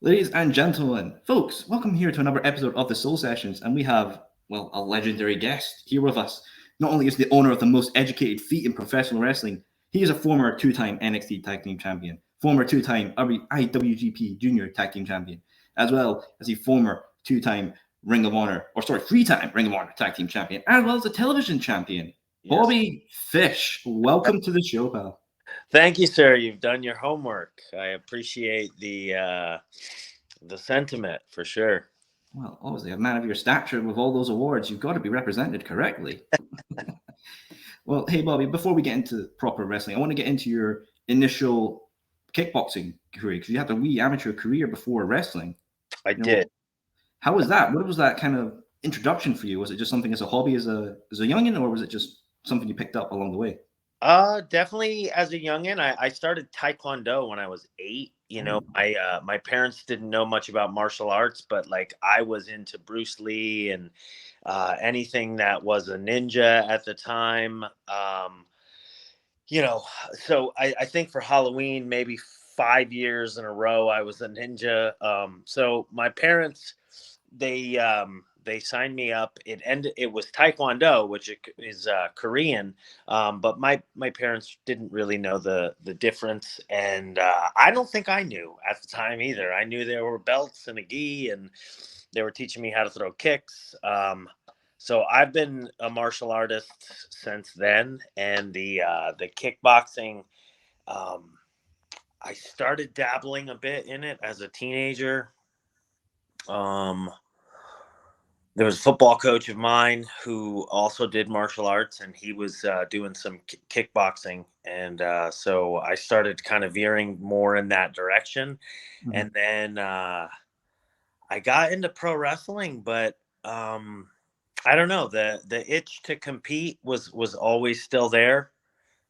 Ladies and gentlemen, folks, welcome here to another episode of the Soul Sessions. And we have, well, a legendary guest here with us. Not only is the owner of the most educated feet in professional wrestling, he is a former two-time NXT Tag Team Champion, former two-time IWGP Junior Tag Team Champion, as well as a former two-time Ring of Honor, three-time Ring of Honor Tag Team Champion, as well as a television champion. Yes. Bobby Fish, welcome to the show, pal. Thank you, sir. You've done your homework. I appreciate the sentiment for sure. Well, obviously, a man of your stature with all those awards, you've got to be represented correctly. Well, hey, Bobby, before we get into proper wrestling, I want to get into your initial kickboxing career because you had a wee amateur career before wrestling. I You know, did. how was that? What was that kind of introduction for you? Was it just something as a hobby as a youngin, or was it just something you picked up along the way? Definitely as a youngin, I started Taekwondo when I was 8. Oh, My parents didn't know much about martial arts, but like I was into Bruce Lee and anything that was a ninja at the time. You know, so I think for Halloween, maybe 5 years in a row, I was a ninja. So my parents, they signed me up. It was Taekwondo, which is Korean, but my parents didn't really know the difference, and I don't think I knew at the time either. I knew there were belts and a gi, and they were teaching me how to throw kicks. So I've been a martial artist since then, and the kickboxing. Um, I started dabbling a bit in it as a teenager. Um, there was a football coach of mine who also did martial arts, and he was doing some kickboxing, and so I started kind of veering more in that direction, mhm. and then I got into pro wrestling, but I don't know, the itch to compete was always still there.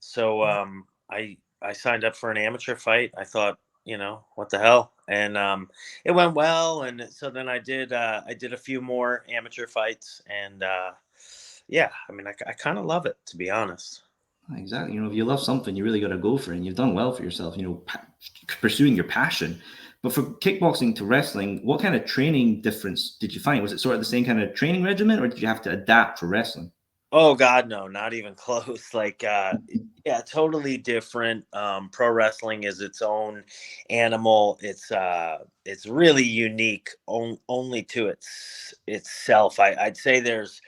So I signed up for an amateur fight. I thought, what the hell, and it went well. And so then I did a few more amateur fights, and yeah, I mean, I kind of love it, to be honest. Exactly. If you love something, you really got to go for it. And you've done well for yourself, pursuing your passion. But for kickboxing to wrestling, what kind of training difference did you find? Was it sort of the same kind of training regimen, or did you have to adapt for wrestling? Oh God, no, not even close. Like, yeah, totally different. Pro wrestling is its own animal. It's really unique, only to itself. I'd say there's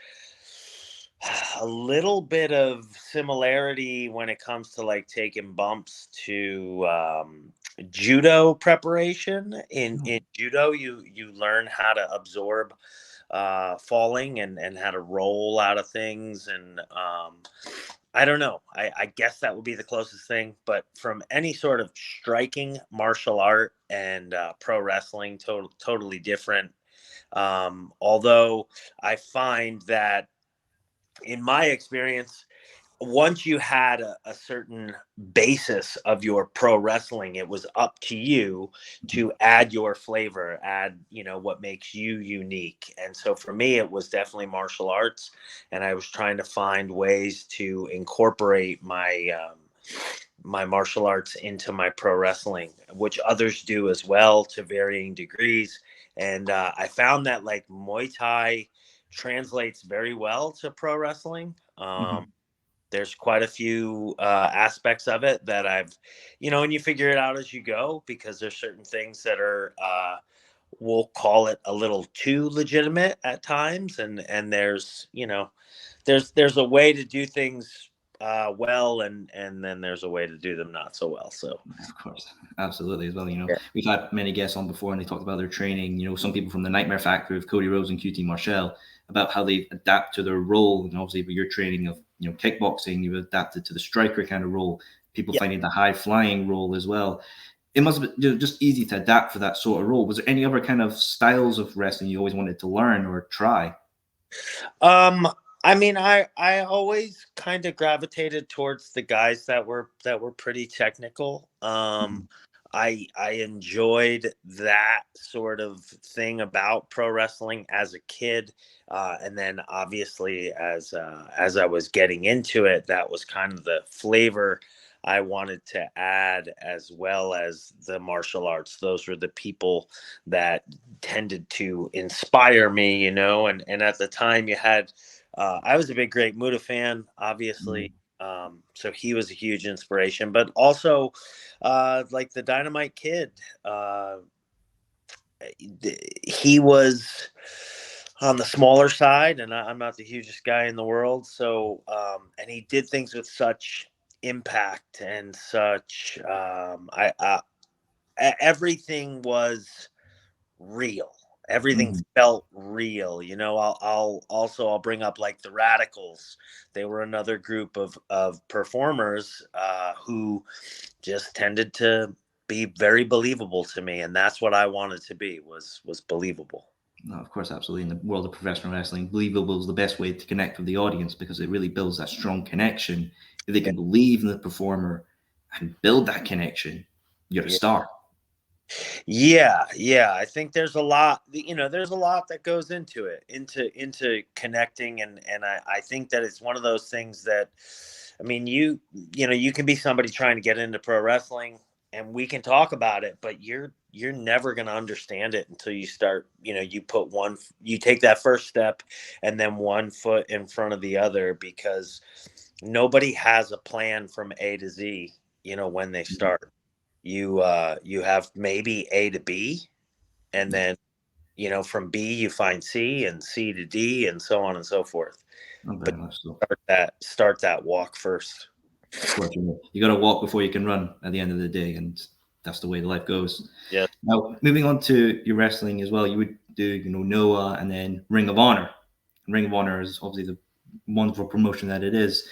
a little bit of similarity when it comes to like taking bumps to judo preparation. Oh, In judo, you learn how to absorb falling and how to roll out of things. And I don't know. I guess that would be the closest thing. But from any sort of striking martial art and pro wrestling, totally different. Although I find that in my experience, once you had a certain basis of your pro wrestling, it was up to you to add your flavor, add, what makes you unique. And so for me, it was definitely martial arts. And I was trying to find ways to incorporate my martial arts into my pro wrestling, which others do as well to varying degrees. And I found that like Muay Thai translates very well to pro wrestling. mhm. There's quite a few aspects of it that and you figure it out as you go, because there's certain things that are, we'll call it a little too legitimate at times. And there's a way to do things well, and then there's a way to do them not so well. So, Of course, absolutely as well. yeah. We've had many guests on before, and they talked about their training. Some people from the Nightmare Factory of Cody Rhodes and QT Marshall about how they adapt to their role. And obviously, with your training of kickboxing, you've adapted to the striker kind of role. People Yeah. finding the high flying role as well. It must have been just easy to adapt for that sort of role. Was there any other kind of styles of wrestling you always wanted to learn or try? Um, I mean, I always kind of gravitated towards the guys that were pretty technical. Mhm. I enjoyed that sort of thing about pro wrestling as a kid, and then obviously as I was getting into it, that was kind of the flavor I wanted to add, as well as the martial arts. Those were the people that tended to inspire me, and at the time you had, I was a big Great Muta fan, obviously. So he was a huge inspiration, but also like the Dynamite Kid. He was on the smaller side, and I'm not the hugest guy in the world. So, and he did things with such impact and such. Everything was real. Everything Mm-hmm. felt real. I'll bring up like the Radicals. They were another group of performers who just tended to be very believable to me, and that's what I wanted to be, was believable. No, of course, absolutely. In the world of professional wrestling, believable is the best way to connect with the audience because it really builds that strong connection. If they Yeah. can believe in the performer and build that connection, you're a Yeah. star. Yeah. I think there's a lot, there's a lot that goes into it, into connecting. And I think that it's one of those things that, I mean, you can be somebody trying to get into pro wrestling, and we can talk about it, but you're never going to understand it until you start, you take that first step and then one foot in front of the other, because nobody has a plan from A to Z, when they start. You have maybe A to B, and then from B you find C, and C to D, and so on and so forth. Not But very much so. start that walk first. Of course, you got to walk before you can run at the end of the day, and that's the way life goes. Yeah. Now, moving on to your wrestling as well, you would do, Noah and then Ring of Honor. Ring of Honor is obviously the wonderful promotion that it is.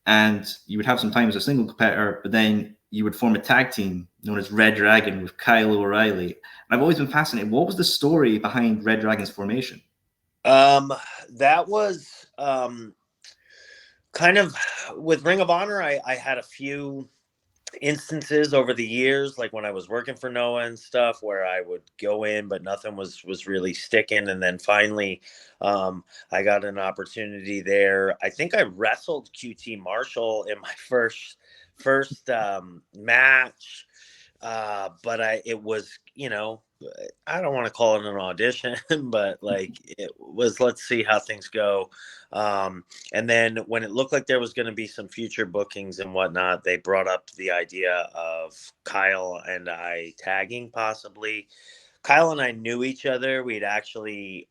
And you would have some time as a single competitor, but then you would form a tag team known as ReDragon with Kyle O'Reilly. And I've always been fascinated. What was the story behind ReDragon's formation? Um, that was kind of with Ring of Honor. I had a few instances over the years, like when I was working for Noah and stuff, where I would go in but nothing was really sticking, and then finally I got an opportunity there. I think I wrestled QT Marshall in my first match, but it was, I don't want to call it an audition, but like it was, let's see how things go. And then when it looked like there was going to be some future bookings and whatnot, they brought up the idea of Kyle and I tagging possibly. Kyle and I knew each other. We'd actually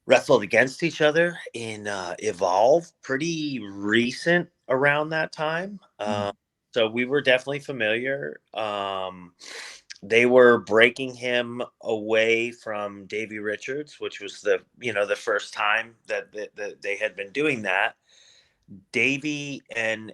wrestled against each other in Evolve, pretty recent around that time. So we were definitely familiar. They were breaking him away from Davey Richards, which was the first time that they had been doing that. Davey and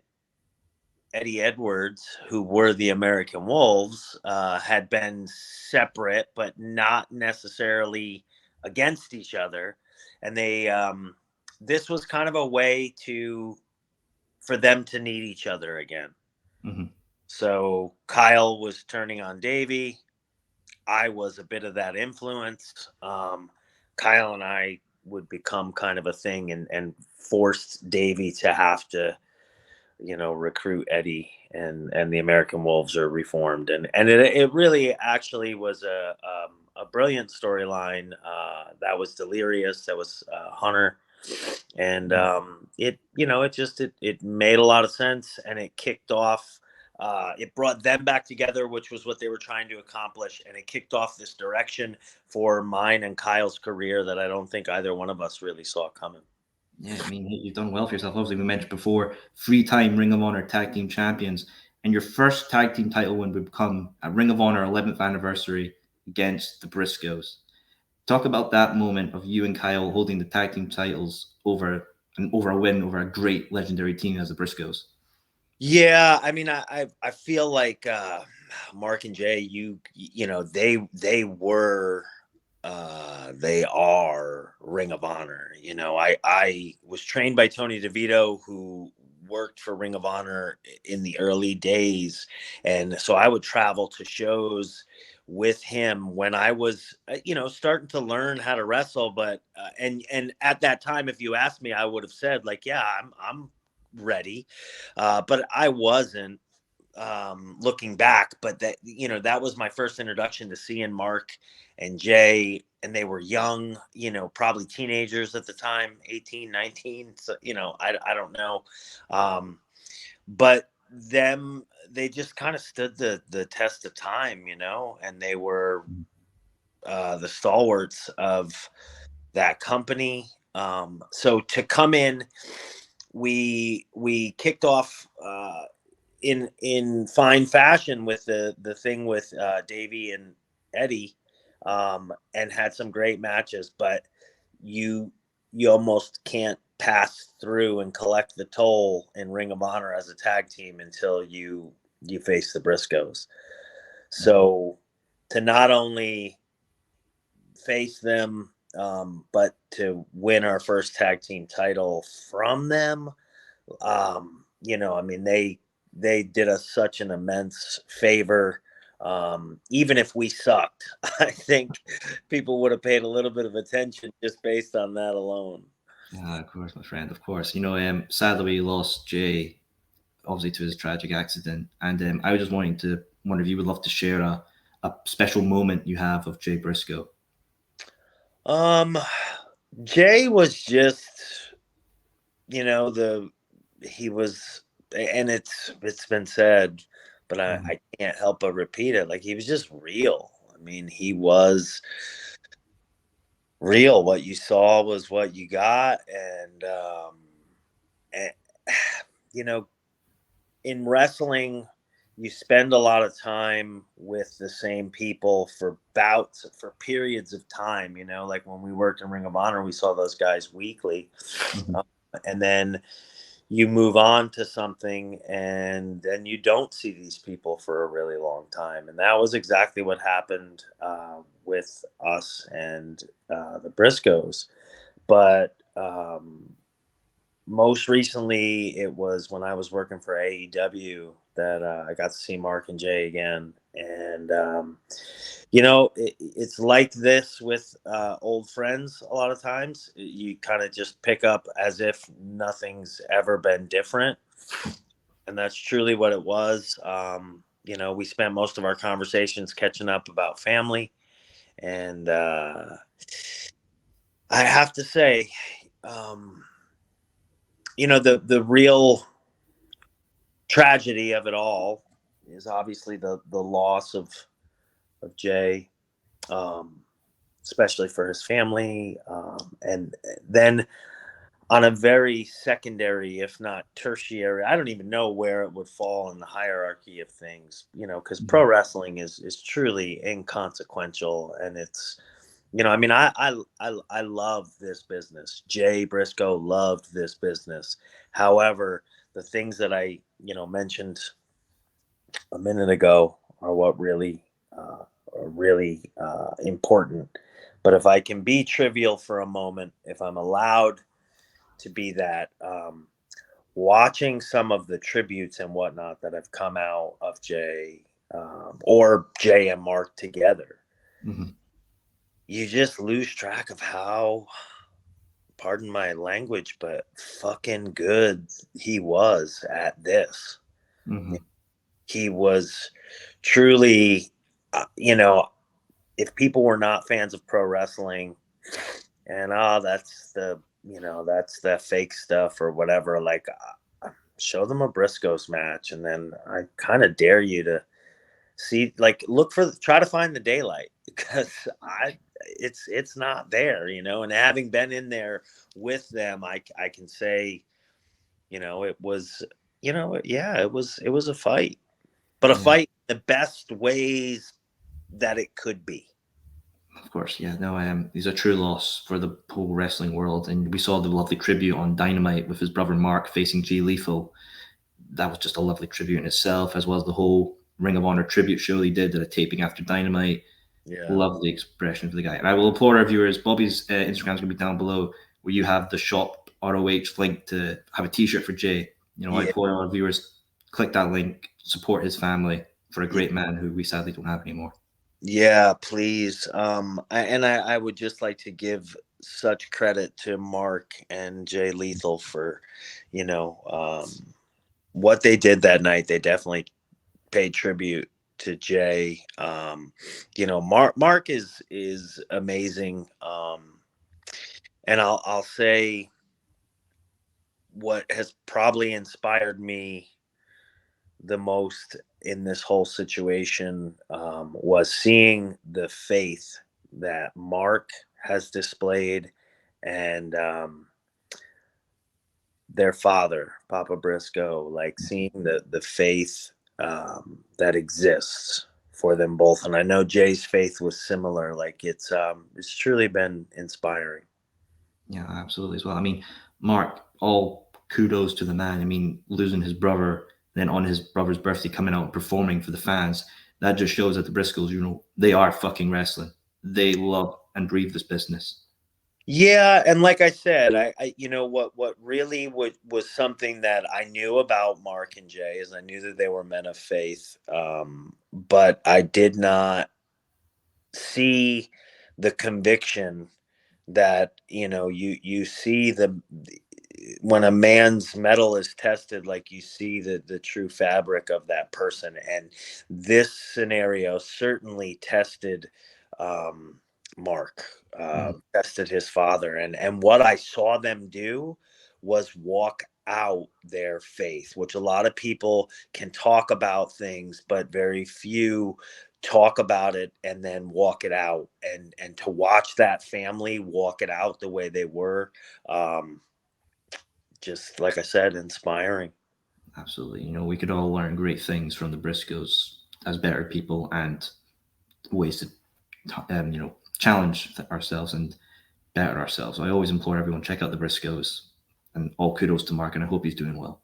Eddie Edwards, who were the American Wolves, had been separate, but not necessarily against each other. And this was kind of a way for them to need each other again. Mm-hmm. So Kyle was turning on Davey. I was a bit of that influence. Kyle and I would become kind of a thing, and forced Davey to have to, recruit Eddie, and the American Wolves are reformed. And it really actually was a brilliant storyline. That was Delirious. That was Hunter. And it made a lot of sense, and it kicked off. It brought them back together, which was what they were trying to accomplish, and it kicked off this direction for mine and Kyle's career that I don't think either one of us really saw coming. Yeah, I mean, you've done well for yourself. Obviously, we mentioned before, 3-time Ring of Honor Tag Team Champions, and your first tag team title win would come at Ring of Honor 11th anniversary against the Briscoes. Talk about that moment of you and Kyle holding the tag team titles over a win over a great legendary team as the Briscoes. Yeah, I mean, I feel like Mark and Jay, they are Ring of Honor. I was trained by Tony DeVito, who worked for Ring of Honor in the early days, and so I would travel to shows with him when I was starting to learn how to wrestle. But and at that time, if you asked me, I would have said like, yeah, I'm ready, but I wasn't, looking back. But that was my first introduction to seeing Mark and Jay, and they were young, probably teenagers at the time, 18, 19. So, I don't know. But they just kind of stood the test of time, and they were the stalwarts of that company. So to come in, we kicked off in fine fashion with the thing with Davey and Eddie, and had some great matches. But you almost can't pass through and collect the toll in Ring of Honor as a tag team until you face the Briscoes. So to not only face them, but to win our first tag team title from them, they did us such an immense favor. Even if we sucked, I think people would have paid a little bit of attention just based on that alone. Yeah, of course, my friend. Of course. Sadly, we lost Jay, obviously, to his tragic accident. And I was just wonder if you would love to share a special moment you have of Jay Briscoe. Jay was just, he was, and it's been said, but I can't help but repeat it. Like, he was just real. I mean, he was real. What you saw was what you got. And in wrestling, you spend a lot of time with the same people for periods of time. Like when we worked in Ring of Honor, we saw those guys weekly. And then you move on to something, and then you don't see these people for a really long time. And that was exactly what happened with us and the Briscoes. But most recently, it was when I was working for AEW that I got to see Mark and Jay again. And, it's like this with old friends. A lot of times you kind of just pick up as if nothing's ever been different. And that's truly what it was. We spent most of our conversations catching up about family. And I have to say, the real tragedy of it all is obviously the loss of Jay, especially for his family, and then on a very secondary, if not tertiary, I don't even know where it would fall in the hierarchy of things, because pro wrestling is truly inconsequential. And it's, I love this business. Jay Briscoe loved this business. However, the things that I mentioned a minute ago are what really are really important. But if I can be trivial for a moment, if I'm allowed to be that, watching some of the tributes and whatnot that have come out of Jay, or Jay and Mark together, you just lose track of how, pardon my language, but fucking good he was at this. He was truly, if people were not fans of pro wrestling and that's the fake stuff or whatever, like, show them a Briscoes match, and then I kind of dare you to see, like, try to find the daylight, because it's not there, and having been in there with them, I can say, it was, it was a fight, but a fight the best ways that it could be. Of course, yeah. No, he's a true loss for the whole wrestling world. And we saw the lovely tribute on Dynamite with his brother Mark facing Jay Lethal. That was just a lovely tribute in itself, as well as the whole Ring of Honor tribute show he did at a taping after Dynamite. Yeah. Lovely expression for the guy. And I will implore our viewers, Bobby's Instagram is going to be down below, where you have the shop ROH link to have a t-shirt for Jay. I implore our viewers, click that link, support his family for a great man who we sadly don't have anymore. Yeah, please. I would just like to give such credit to Mark and Jay Lethal for, what they did that night. They definitely paid tribute to Jay. Mark is amazing. And I'll say what has probably inspired me the most in this whole situation was seeing the faith that Mark has displayed, and their father, Papa Briscoe, like seeing the faith that exists for them both. And I know Jay's faith was similar. Like it's truly been inspiring. Yeah, absolutely as well. I mean, Mark, all kudos to the man. I mean, losing his brother, then on his brother's birthday, coming out and performing for the fans, that just shows that the Briscoes, they are fucking wrestling. They love and breathe this business. Yeah, and like I said, I what really was something that I knew about Mark and Jay is I knew that they were men of faith, but I did not see the conviction that you see when a man's metal is tested, like you see the true fabric of that person. And this scenario certainly tested Mark, tested his father, and what I saw them do was walk out their faith, which a lot of people can talk about things, but very few talk about it and then walk it out. And to watch that family walk it out the way they were, just like I said, inspiring. Absolutely. We could all learn great things from the Briscoes as better people and ways to, challenge ourselves and better ourselves. I always implore everyone, check out the Briscoes, and all kudos to Mark, and I hope he's doing well.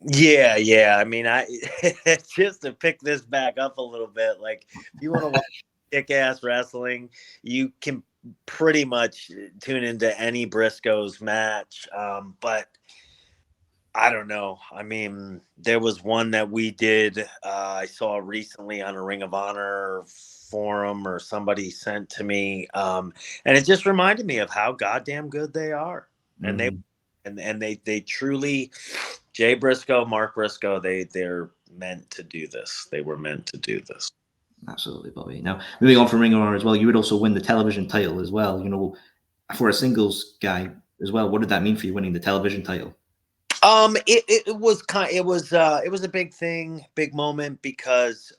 Yeah. I mean, I just to pick this back up a little bit, like if you want to watch kick-ass wrestling, you can pretty much tune into any Briscoes match. But I don't know. I mean, there was one that we did. I saw recently on a Ring of Honor forum, or somebody sent to me, and it just reminded me of how goddamn good they are. And they truly, Jay Briscoe, Mark Briscoe, they're meant to do this. They were meant to do this. Absolutely, Bobby. Now, moving on from Ring of Honor as well, you would also win the television title as well. For a singles guy as well, what did that mean for you winning the television title? It was it was a big thing, big moment, because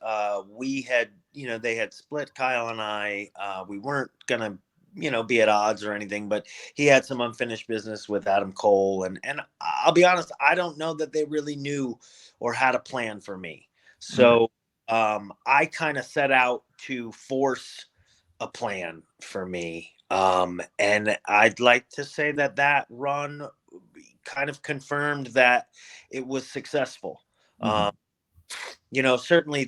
we had, they had split Kyle and I. We weren't gonna, be at odds or anything, but he had some unfinished business with Adam Cole, and I'll be honest, I don't know that they really knew or had a plan for me. So I kind of set out to force a plan for me. And I'd like to say that run kind of confirmed that it was successful. Certainly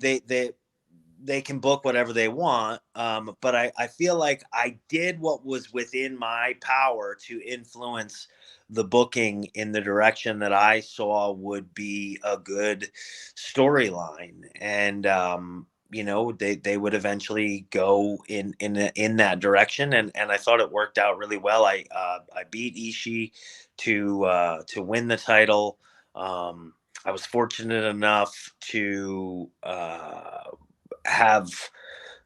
they can book whatever they want, but I feel like I did what was within my power to influence the booking in the direction that I saw would be a good storyline. And they would eventually go in that direction, and I thought it worked out really well. I beat Ishii to win the title. I was fortunate enough to have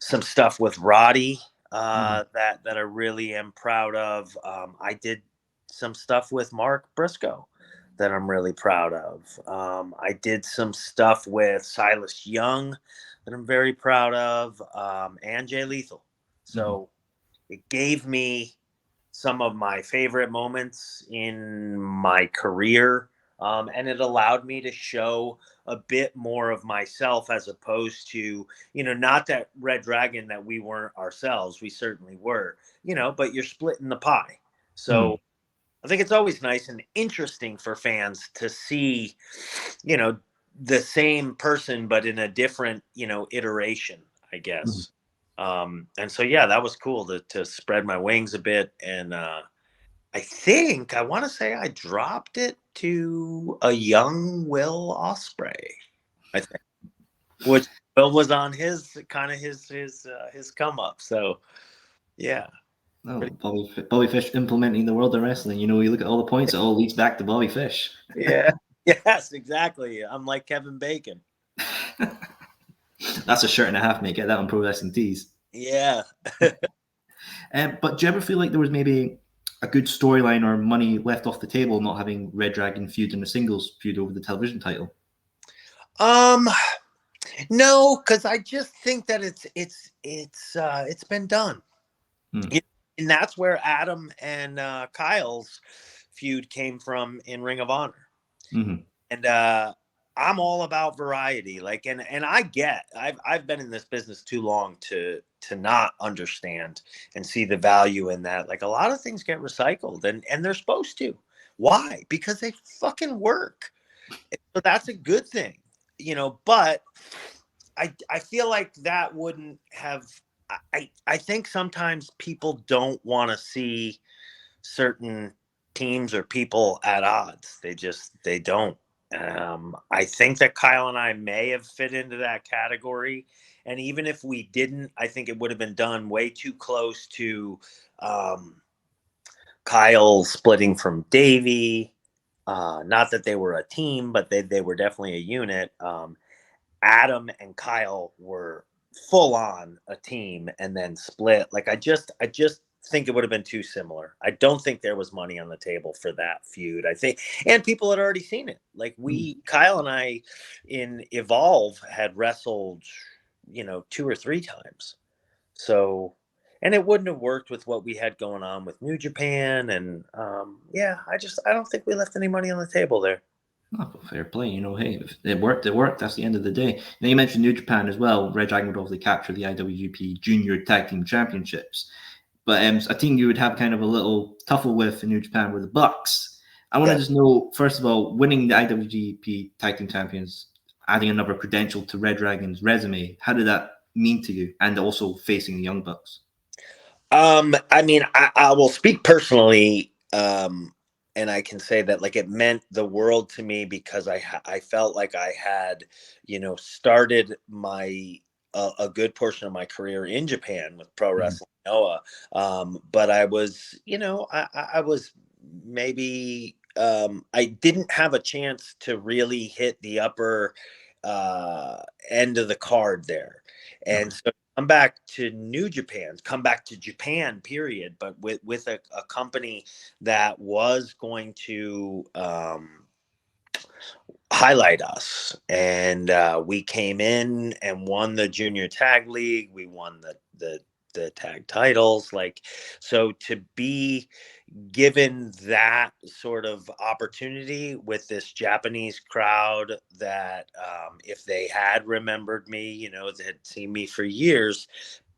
some stuff with Roddy that I really am proud of. I did some stuff with Mark Briscoe that I'm really proud of. I did some stuff with Silas Young that I'm very proud of, and Jay Lethal. So it gave me some of my favorite moments in my career, and it allowed me to show a bit more of myself, as opposed to, not that ReDragon that we weren't ourselves. We certainly were, but you're splitting the pie. So I think it's always nice and interesting for fans to see, the same person, but in a different, iteration, I guess. And so, yeah, that was cool to spread my wings a bit. And I want to say I dropped it to a young Will Ospreay, I think, which Will was on his come up. So, yeah. Oh, Bobby Fish implementing the world of wrestling. You look at all the points, it all leads back to Bobby Fish. Yeah. Yes, exactly. I'm like Kevin Bacon. That's a shirt and a half, mate. Get that on Pro Wrestling Tees. Yeah. But do you ever feel like there was maybe a good storyline or money left off the table not having ReDragon feud in a singles feud over the television title? No, because I just think that it's been done. And that's where Adam and Kyle's feud came from in Ring of Honor. Mm-hmm. And I'm all about variety. Like, and I've been in this business too long to not understand and see the value in that. Like, a lot of things get recycled, and they're supposed to. Why? Because they fucking work. So that's a good thing, but I feel like that wouldn't have. I think sometimes people don't want to see certain teams or people at odds. They don't. I think that Kyle and I may have fit into that category, and even if we didn't, I think it would have been done way too close to Kyle splitting from Davey. Not that they were a team, but they were definitely a unit. Adam and Kyle were full on a team and then split. Like, I just think it would have been too similar. I don't think there was money on the table for that feud. I think, and people had already seen it. Like, Kyle and I in Evolve had wrestled, 2 or 3 times. So, and it wouldn't have worked with what we had going on with New Japan. And I don't think we left any money on the table there. Oh, fair play. Hey, if it worked, it worked. That's the end of the day. Now, you mentioned New Japan as well. ReDragon would obviously capture the IWGP Junior Tag Team Championships. But a team you would have kind of a little tuffle with in New Japan were the Bucks. I want to just know, first of all, winning the IWGP Tag Team Champions, adding another credential to ReDragon's resume, how did that mean to you? And also facing the Young Bucks. I mean, I will speak personally, and I can say that, like, it meant the world to me because I felt like I had, started a good portion of my career in Japan with Pro Wrestling Noah. But I was, I was maybe, I didn't have a chance to really hit the upper end of the card there. And so come back to New Japan, come back to Japan, period, but with a company that was going to highlight us. And we came in and won the Junior Tag League. We won the tag titles. Like, so to be given that sort of opportunity with this Japanese crowd that if they had remembered me, they had seen me for years,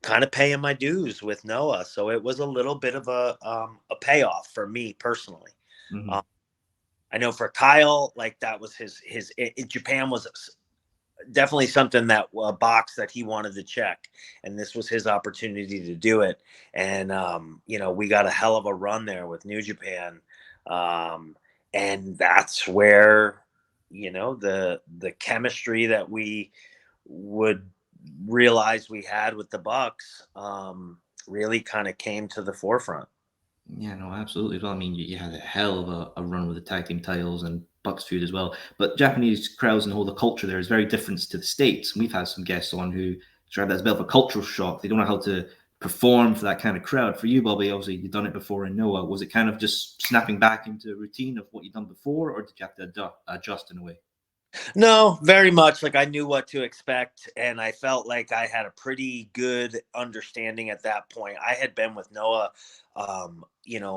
kind of paying my dues with Noah. So it was a little bit of a payoff for me personally. I know for Kyle, like, that was Japan was definitely something that a box that he wanted to check, and this was his opportunity to do it. And we got a hell of a run there with New Japan, and that's where the chemistry that we would realize we had with the Bucks really kind of came to the forefront. Yeah, no, absolutely. Well, I mean, you had a hell of a run with the tag team titles and Bucks feud as well. But Japanese crowds and all the culture there is very different to the States. And we've had some guests on who describe that as a bit of a cultural shock. They don't know how to perform for that kind of crowd. For you, Bobby, obviously you've done it before in Noah. Was it kind of just snapping back into a routine of what you've done before, or did you have to adjust in a way? No, very much. Like, I knew what to expect, and I felt like I had a pretty good understanding at that point. I had been with Noah,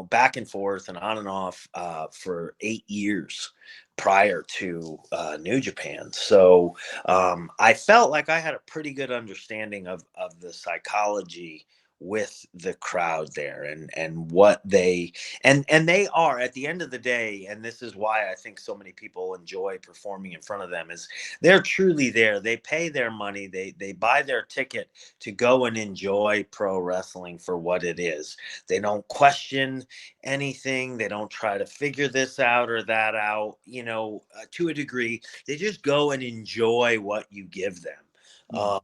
back and forth and on and off for 8 years prior to New Japan. So I felt like I had a pretty good understanding of the psychology with the crowd there and what they and they are, at the end of the day, and this is why I think so many people enjoy performing in front of them, is they're truly there. They pay their money, they buy their ticket to go and enjoy pro wrestling for what it is. They don't question anything, they don't try to figure this out or that out, to a degree. They just go and enjoy what you give them.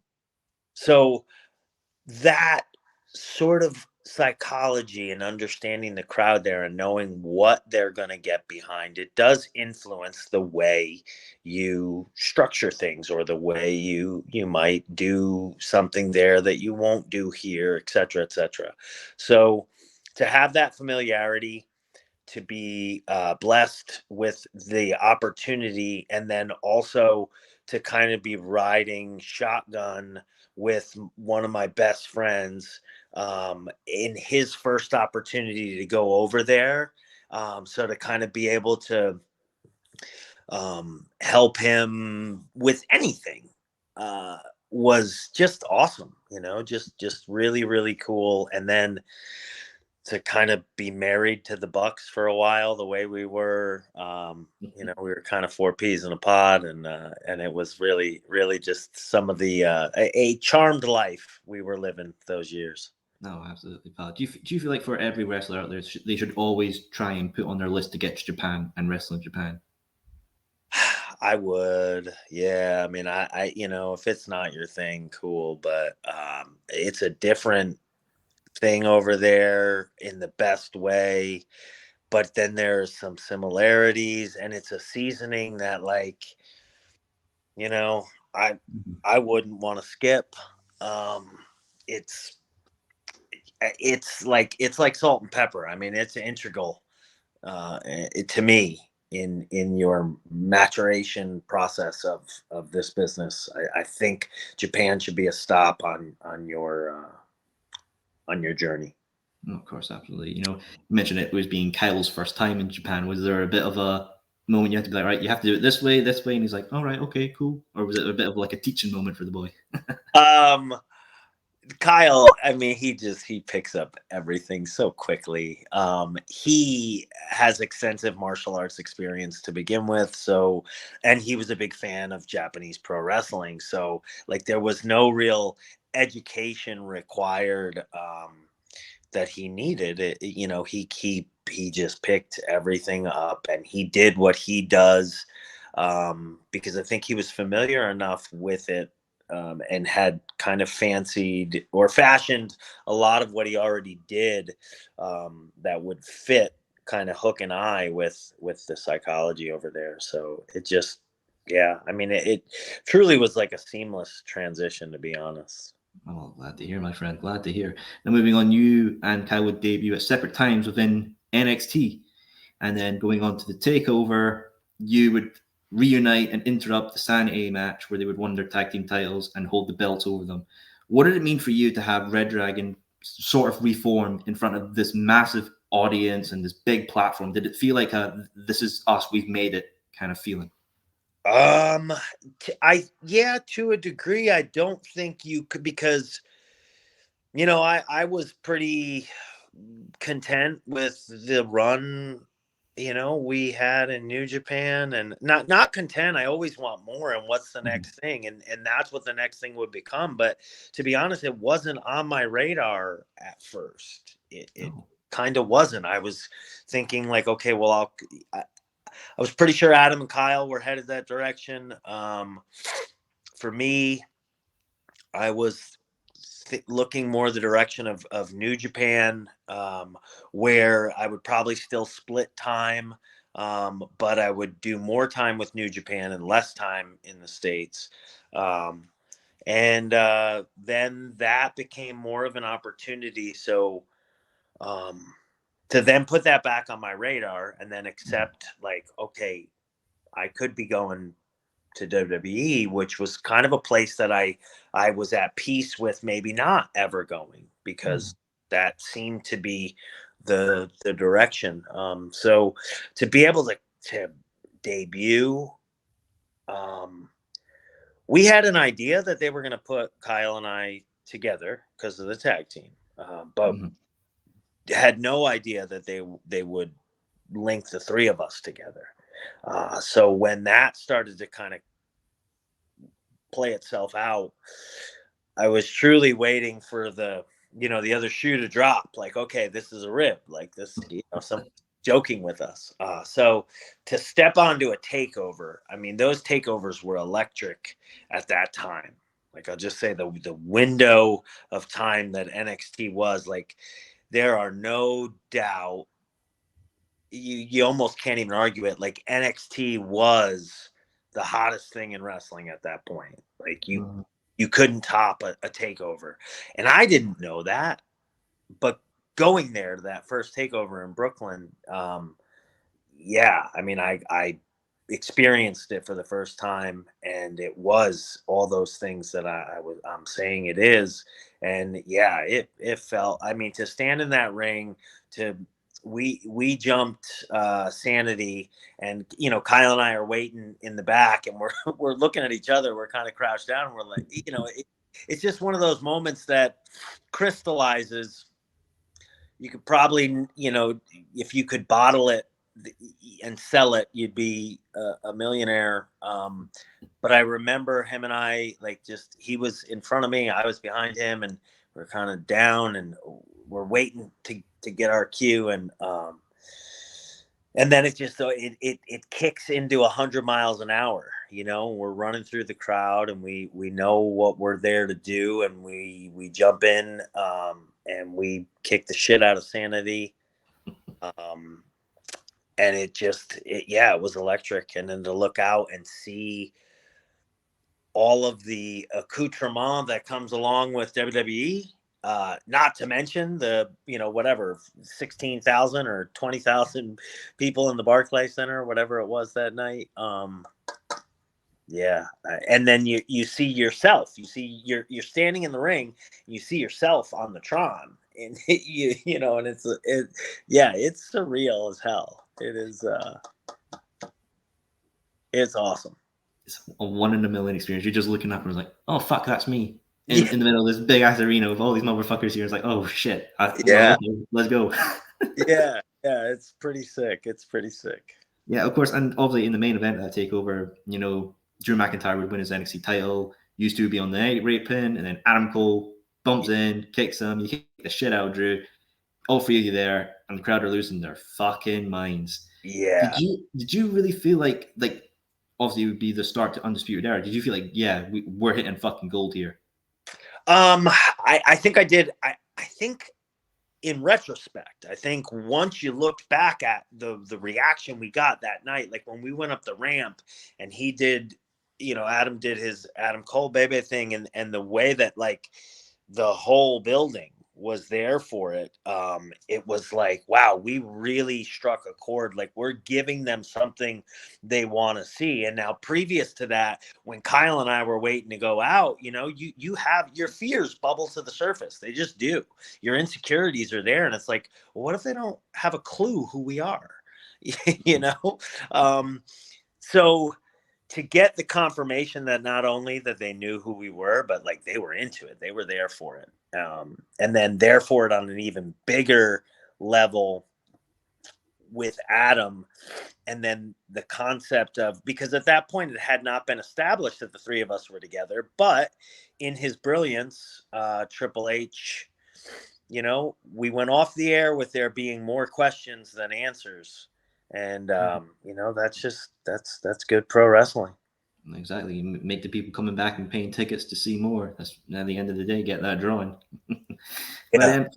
So that sort of psychology and understanding the crowd there and knowing what they're going to get behind, it does influence the way you structure things, or the way you might do something there that you won't do here, et cetera, et cetera. So to have that familiarity, to be blessed with the opportunity, and then also to kind of be riding shotgun with one of my best friends in his first opportunity to go over there. So to kind of be able to help him with anything was just awesome, just really, really cool. And then to kind of be married to the Bucks for a while, the way we were, we were kind of 4 peas in a pod, and it was really, really just some of the a charmed life we were living those years. No, absolutely, pal. Do you feel like for every wrestler out there, they should always try and put on their list to get to Japan and wrestle in Japan? I would, yeah. I mean, I if it's not your thing, cool, but it's a different thing over there in the best way. But then there's some similarities, and it's a seasoning that, like, I wouldn't want to skip. It's like salt and pepper. I mean, it's integral to me in your maturation process of this business. I think Japan should be a stop on your journey. No, of course, absolutely. You mentioned it was being Kyle's first time in Japan. Was there a bit of a moment you had to be like, right, you have to do it this way, and he's like, all right, okay, cool? Or was it a bit of like a teaching moment for the boy? Kyle, I mean, he picks up everything so quickly. He has extensive martial arts experience to begin with, and he was a big fan of Japanese pro wrestling. So, like, there was no real education required that he needed. He just picked everything up, and he did what he does because I think he was familiar enough with it. And had kind of fancied or fashioned a lot of what he already did that would fit kind of hook and eye with the psychology over there. So it just, yeah, I mean, it truly was like a seamless transition, to be honest. Oh, glad to hear, my friend. Glad to hear. Now, moving on, you and Kyle would debut at separate times within NXT, and then going on to the Takeover, you would reunite and interrupt the Sanity match where they would win their tag team titles and hold the belts over them. What did it mean for you to have ReDragon sort of reform in front of this massive audience and this big platform? Did it feel like this is us, we've made it kind of feeling? Yeah, to a degree. I don't think you could, because I was pretty content with the run we had in New Japan, and not content. I always want more, and what's the next thing, and that's what the next thing would become. But to be honest, it wasn't on my radar at first. It kind of wasn't. I was thinking like, okay, well, I was pretty sure Adam and Kyle were headed that direction. For me, I was looking more the direction of New Japan, where I would probably still split time, but I would do more time with New Japan and less time in the States. And then that became more of an opportunity. So to then put that back on my radar and then accept, like, okay, I could be going to WWE, which was kind of a place that I was at peace with maybe not ever going, because that seemed to be the direction. So to be able to debut, we had an idea that they were going to put Kyle and I together because of the tag team, but had no idea that they would link the three of us together. So when that started to kind of play itself out, I was truly waiting for the other shoe to drop. Like, okay, this is a rib. Like this, some joking with us. So to step onto a takeover, I mean, those takeovers were electric at that time. Like, I'll just say the window of time that NXT was, like, there are no doubt. You almost can't even argue it. Like NXT was the hottest thing in wrestling at that point. Like you couldn't top a takeover, and I didn't know that. But going there to that first takeover in Brooklyn, yeah, I mean, I experienced it for the first time, and it was all those things that I'm saying it is, and yeah, it felt. I mean, to stand in that ring, to we jumped Sanity, and Kyle and I are waiting in the back, and we're we're looking at each other. We're kind of crouched down. And we're like, it's just one of those moments that crystallizes. You could probably, if you could bottle it and sell it, you'd be a millionaire. But I remember him and I, like, just he was in front of me, I was behind him, and we're kind of down, and we're waiting to get our cue, and then it just it kicks into 100 miles an hour. We're running through the crowd, and we know what we're there to do, and we jump in, and we kick the shit out of Sanity. And it was electric. And then to look out and see all of the accoutrement that comes along with WWE, not to mention the, whatever, 16,000 or 20,000 people in the Barclays Center, whatever it was that night. Yeah. And then you see yourself, you're standing in the ring, and you see yourself on the Tron, and and it's surreal as hell. It is, it's awesome. It's a one in a million experience. You're just looking up and it's like, oh fuck, that's me in the middle of this big ass arena with all these motherfuckers here. It's like, oh shit, well, okay, let's go. yeah, it's pretty sick. Yeah, of course, and obviously in the main event of that takeover, Drew McIntyre would win his NXT title. Used to be on the rate pin, and then Adam Cole bumps in, kicks him. You kick the shit out of Drew. All three of you there, and the crowd are losing their fucking minds. Yeah. Did you really feel like obviously it would be the start to Undisputed Era? Did you feel like, yeah, we're hitting fucking gold here? I think I did. I think in retrospect, I think once you looked back at the reaction we got that night, like when we went up the ramp and he did, Adam did his Adam Cole baby thing, and the way that, like, the whole building was there for it, it was like, wow, we really struck a chord. Like, we're giving them something they want to see. And now, previous to that, when Kyle and I were waiting to go out, you have your fears bubble to the surface. They just do. Your insecurities are there, and it's like, well, what if they don't have a clue who we are? So to get the confirmation that not only that they knew who we were, but like they were into it, they were there for it. And then there for it on an even bigger level with Adam. And then the concept of, because at that point it had not been established that the three of us were together, but in his brilliance, Triple H, we went off the air with there being more questions than answers. And that's good pro wrestling. Exactly. You make the people coming back and paying tickets to see more. That's, at the end of the day, get that drawing. But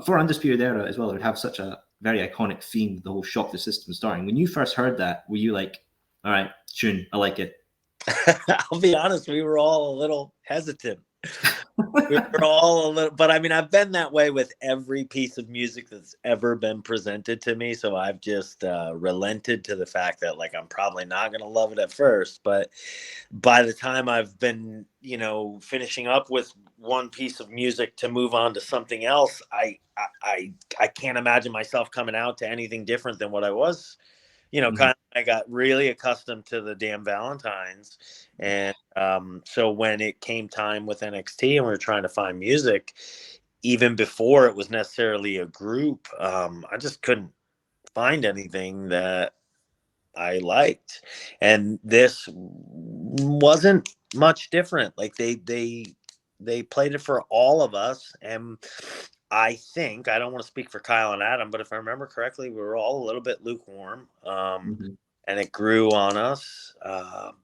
for Undisputed Era as well, it would have such a very iconic theme, the whole shock the system starting. When you first heard that, were you like, all right, tune, I like it? I'll be honest, we were all a little hesitant. We were all a little, but I mean, I've been that way with every piece of music that's ever been presented to me. So I've just relented to the fact that, like, I'm probably not going to love it at first, but by the time I've been, finishing up with one piece of music to move on to something else, I can't imagine myself coming out to anything different than what I was. Kind of, I got really accustomed to the damn Valentines. And so when it came time with NXT and we were trying to find music, even before it was necessarily a group, I just couldn't find anything that I liked. And this wasn't much different. Like they played it for all of us. And I think, I don't want to speak for Kyle and Adam, but if I remember correctly, we were all a little bit lukewarm, and it grew on us.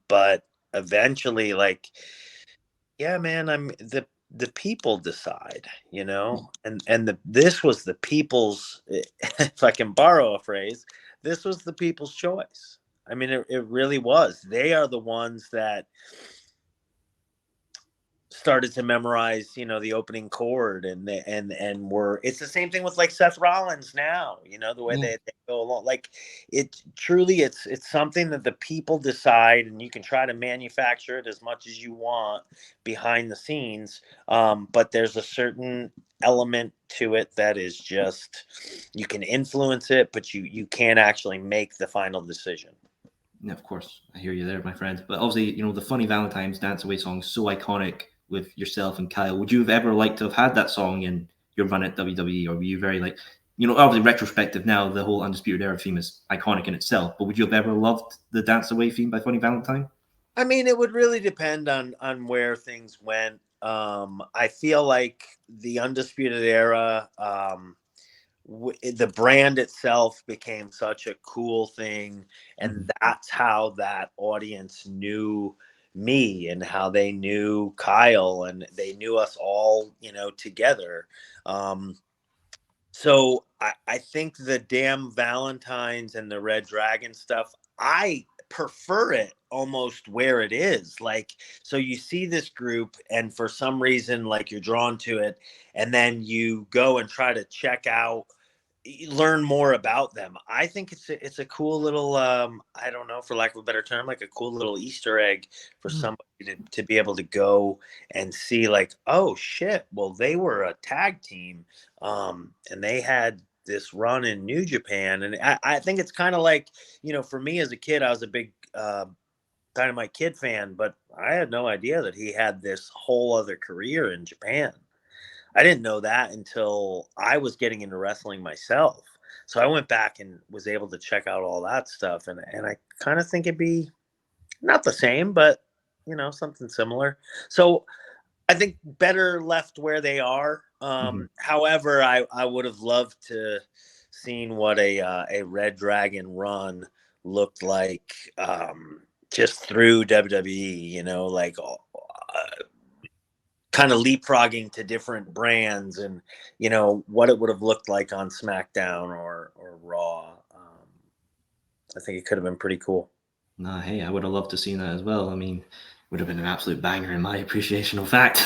But eventually, like, yeah, man, the people decide, and this was the people's, if I can borrow a phrase, this was the people's choice. I mean, it really was. They are the ones that started to memorize, the opening chord, and were, it's the same thing with like Seth Rollins now, the way they go along. Like, it truly, it's something that the people decide, and you can try to manufacture it as much as you want behind the scenes. But there's a certain element to it that is just, you can influence it, but you can't actually make the final decision. Yeah, of course, I hear you there, my friend. But obviously, the Funny Valentine's Dance Away song is so iconic with yourself and Kyle. Would you have ever liked to have had that song in your run at WWE, or were you very like, obviously retrospective now, the whole Undisputed Era theme is iconic in itself, but would you have ever loved the Dance Away theme by Funny Valentine? I mean, it would really depend on where things went. I feel like the Undisputed Era, the brand itself became such a cool thing, and that's how that audience knew me, and how they knew Kyle, and they knew us all, together. So I think the damn Valentines and the ReDragon stuff, I prefer it almost where it is. Like, so you see this group, and for some reason, like, you're drawn to it, and then you go and try to check out, learn more about them. I think it's a cool little, I don't know, for lack of a better term, like a cool little Easter egg for somebody to be able to go and see, like, oh shit, well, they were a tag team, and they had this run in New Japan. And I think it's kind of like, for me as a kid, I was a big Dynamite Kid fan, but I had no idea that he had this whole other career in Japan. I didn't know that until I was getting into wrestling myself. So I went back and was able to check out all that stuff. And I kind of think it'd be not the same, but, something similar. So I think better left where they are. However, I would have loved to seen what a ReDragon run looked like, just through WWE, like, kind of leapfrogging to different brands, and what it would have looked like on SmackDown or Raw. I think it could have been pretty cool. Nah, hey, I would have loved to see that as well. I mean, would have been an absolute banger in my appreciation of fact.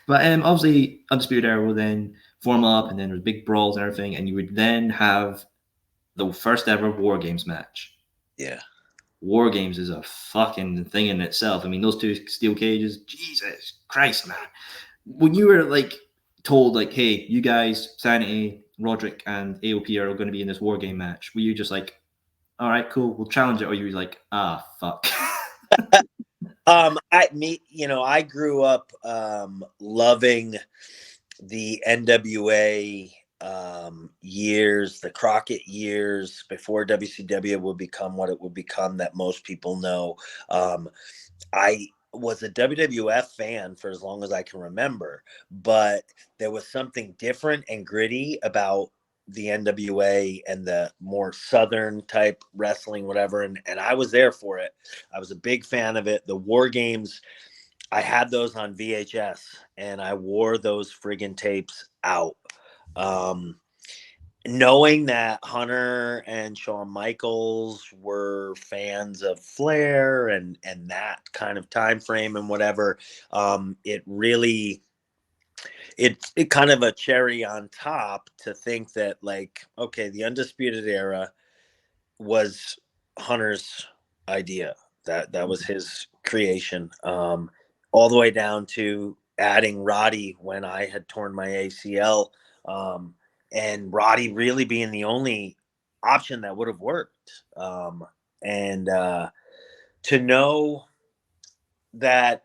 But obviously, Undisputed Era will then form up, and then there's big brawls and everything, and you would then have the first ever War Games match. Yeah. War Games is a fucking thing in itself. I mean, those two steel cages, Jesus Christ, man. When you were like told, like, hey, you guys, Sanity, Roderick, and AOP are going to be in this War Game match, were you just like, all right, cool, we'll challenge it, or you were like, fuck? I grew up loving the NWA years, the Crockett years, before WCW would become what it would become, that most people know. I was a WWF fan for as long as I can remember, but there was something different and gritty about the NWA and the more Southern type wrestling, whatever. And I was there for it. I was a big fan of it. The War Games, I had those on VHS, and I wore those friggin' tapes out. Knowing that Hunter and Shawn Michaels were fans of Flair, and that kind of time frame and whatever, it really, it kind of a cherry on top to think that, like, okay, the Undisputed Era was Hunter's idea. That was his creation, all the way down to adding Roddy when I had torn my ACL, and Roddy really being the only option that would have worked. And to know that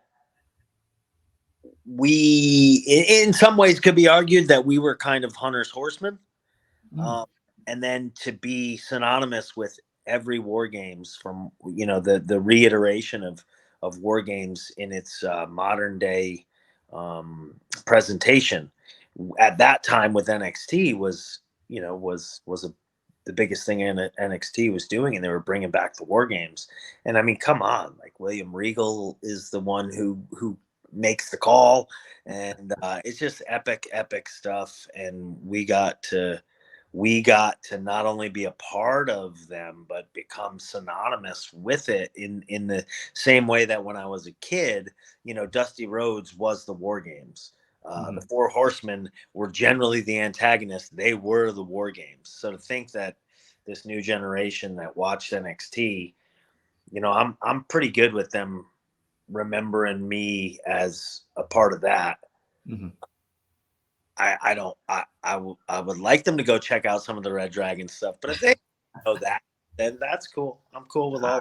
we, in some ways, could be argued that we were kind of Hunter's horsemen, and then to be synonymous with every War Games, from the reiteration of War Games in its modern day presentation at that time with NXT was the biggest thing in NXT was doing, and they were bringing back the War Games. And I mean, come on, like, William Regal is the one who makes the call, and it's just epic stuff. And we got to not only be a part of them, but become synonymous with it in the same way that when I was a kid, Dusty Rhodes was the War Games. The Four Horsemen were generally the antagonists. They were the War Games. So to think that this new generation that watched NXT, I'm pretty good with them remembering me as a part of that. Mm-hmm. I would like them to go check out some of the ReDragon stuff, but if they know that, then that's cool. I'm cool with all.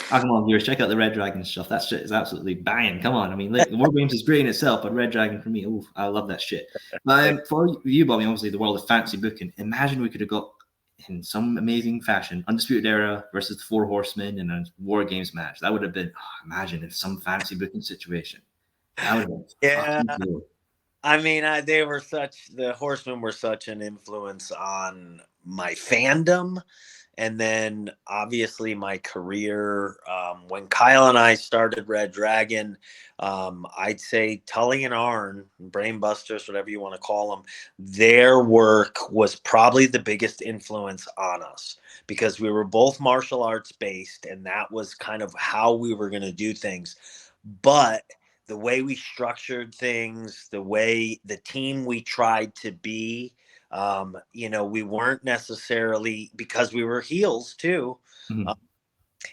Come on, viewers, check out the ReDragon stuff. That shit is absolutely banging. Come on, I mean, the War Games is great in itself, but ReDragon for me, ooh, I love that shit. But for you, Bobby, obviously the world of fantasy booking. Imagine we could have got in some amazing fashion Undisputed Era versus the Four Horsemen in a War Games match. That would have been, imagine if some fantasy booking situation. That would have been fucking cool. I mean, the Horsemen were such an influence on my fandom. And then obviously my career, when Kyle and I started ReDragon, I'd say Tully and Arn, Brainbusters, whatever you want to call them, their work was probably the biggest influence on us because we were both martial arts based, and that was kind of how we were going to do things. But the way we structured things, the way the team we tried to be, we weren't necessarily, because we were heels too. Mm-hmm.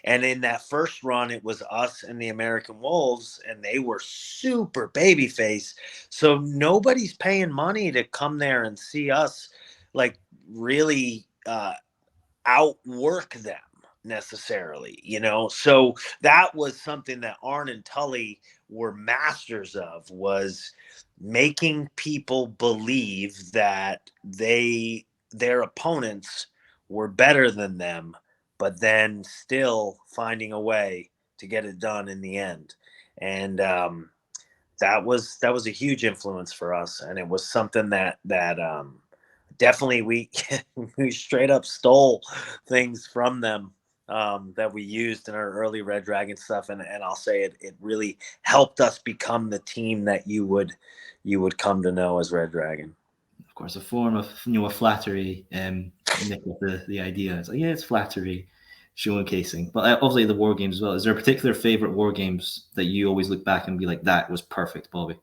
And in that first run, it was us and the American Wolves, and they were super babyface. So nobody's paying money to come there and see us like really outwork them necessarily, so that was something that Arn and Tully were masters of, was making people believe that their opponents were better than them, but then still finding a way to get it done in the end. And that was a huge influence for us, and it was something that definitely we straight up stole things from them that we used in our early ReDragon stuff, and I'll say it really helped us become the team that you would come to know as ReDragon. Of course, a form of a flattery, the idea. It's like, yeah, it's flattery, showcasing. But obviously the War Games as well. Is there a particular favorite War Games that you always look back and be like, that was perfect, Bobby?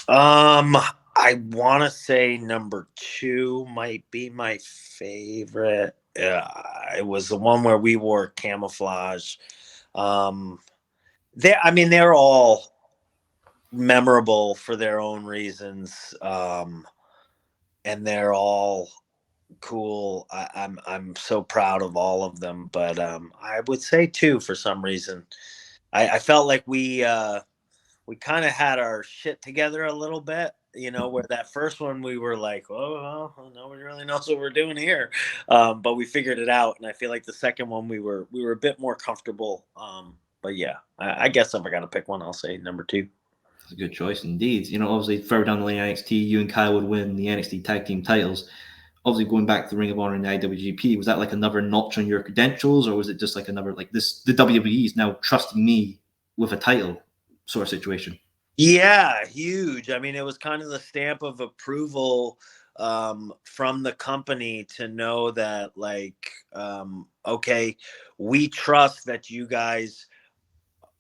I want to say number 2 might be my favorite. It was the one where we wore camouflage. They're all memorable for their own reasons, and they're all cool. I'm so proud of all of them, but I would say 2 for some reason. I felt like we kind of had our shit together a little bit, where that first one we were like, oh, well, nobody really knows what we're doing here. But we figured it out. And I feel like the second one we were a bit more comfortable. But yeah, I guess if I got to pick one, I'll say number 2. That's a good choice indeed. Obviously further down the lane NXT, you and Kyle would win the NXT tag team titles. Obviously going back to Ring of Honor and the IWGP, was that like another notch on your credentials, or was it just like another, like this, the WWE is now trusting me with a title sort of situation? Yeah, huge. I mean, it was kind of the stamp of approval from the company to know that, like, okay, we trust that you guys.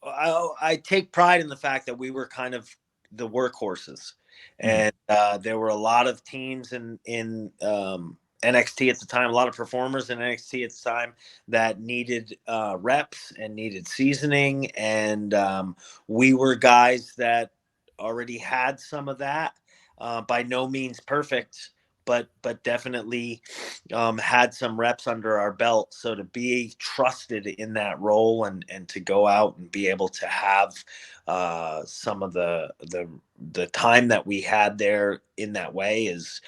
I take pride in the fact that we were kind of the workhorses, and there were a lot of teams in NXT at the time, a lot of performers in NXT at the time that needed reps and needed seasoning, and we were guys that already had some of that. By no means perfect, but definitely had some reps under our belt. So to be trusted in that role and to go out and be able to have some of the time that we had there in that way is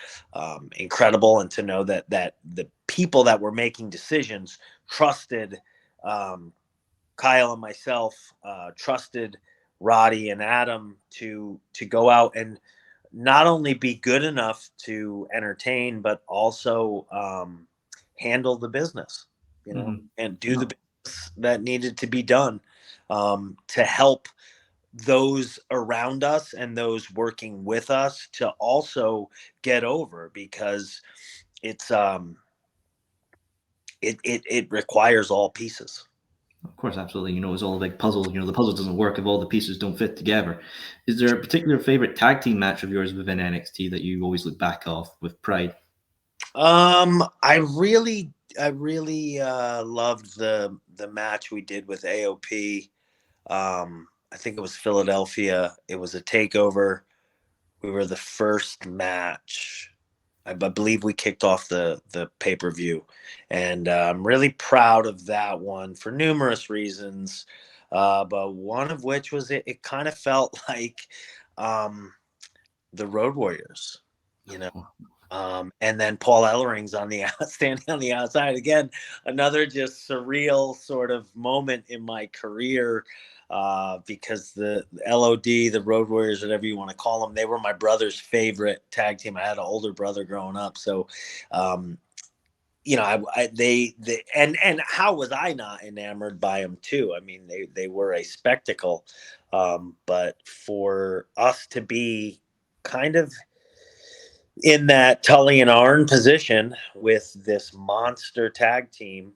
incredible. And to know that the people that were making decisions trusted Kyle and myself, trusted Roddy and Adam to go out and not only be good enough to entertain, but also handle the business, and do the business that needed to be done to help those around us and those working with us to also get over, because it's it requires all pieces. Of course, absolutely. It's all a big puzzle. The puzzle doesn't work if all the pieces don't fit together. Is there a particular favorite tag team match of yours within NXT that you always look back off with pride? I really loved the match we did with AOP. I think it was Philadelphia. It was a takeover. We were the first match. I believe we kicked off the pay-per-view, and I'm really proud of that one for numerous reasons. But one of which was it kind of felt like um, the Road Warriors, you know. And then Paul Ellering's standing on the outside again. Another just surreal sort of moment in my career, because the LOD, the Road Warriors, whatever you want to call them, they were my brother's favorite tag team. I had an older brother growing up, so they and how was I not enamored by them too? I mean, they were a spectacle, but for us to be kind of in that Tully and Arn position with this monster tag team.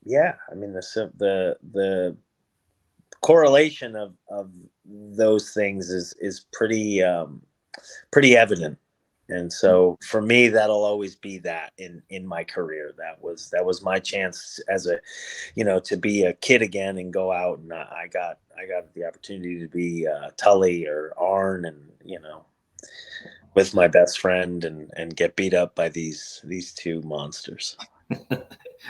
Yeah, I mean the correlation of those things is pretty evident, and so for me that'll always be that in my career. That was my chance as a to be a kid again and go out, and I got the opportunity to be Tully or Arn, and with my best friend and get beat up by these two monsters.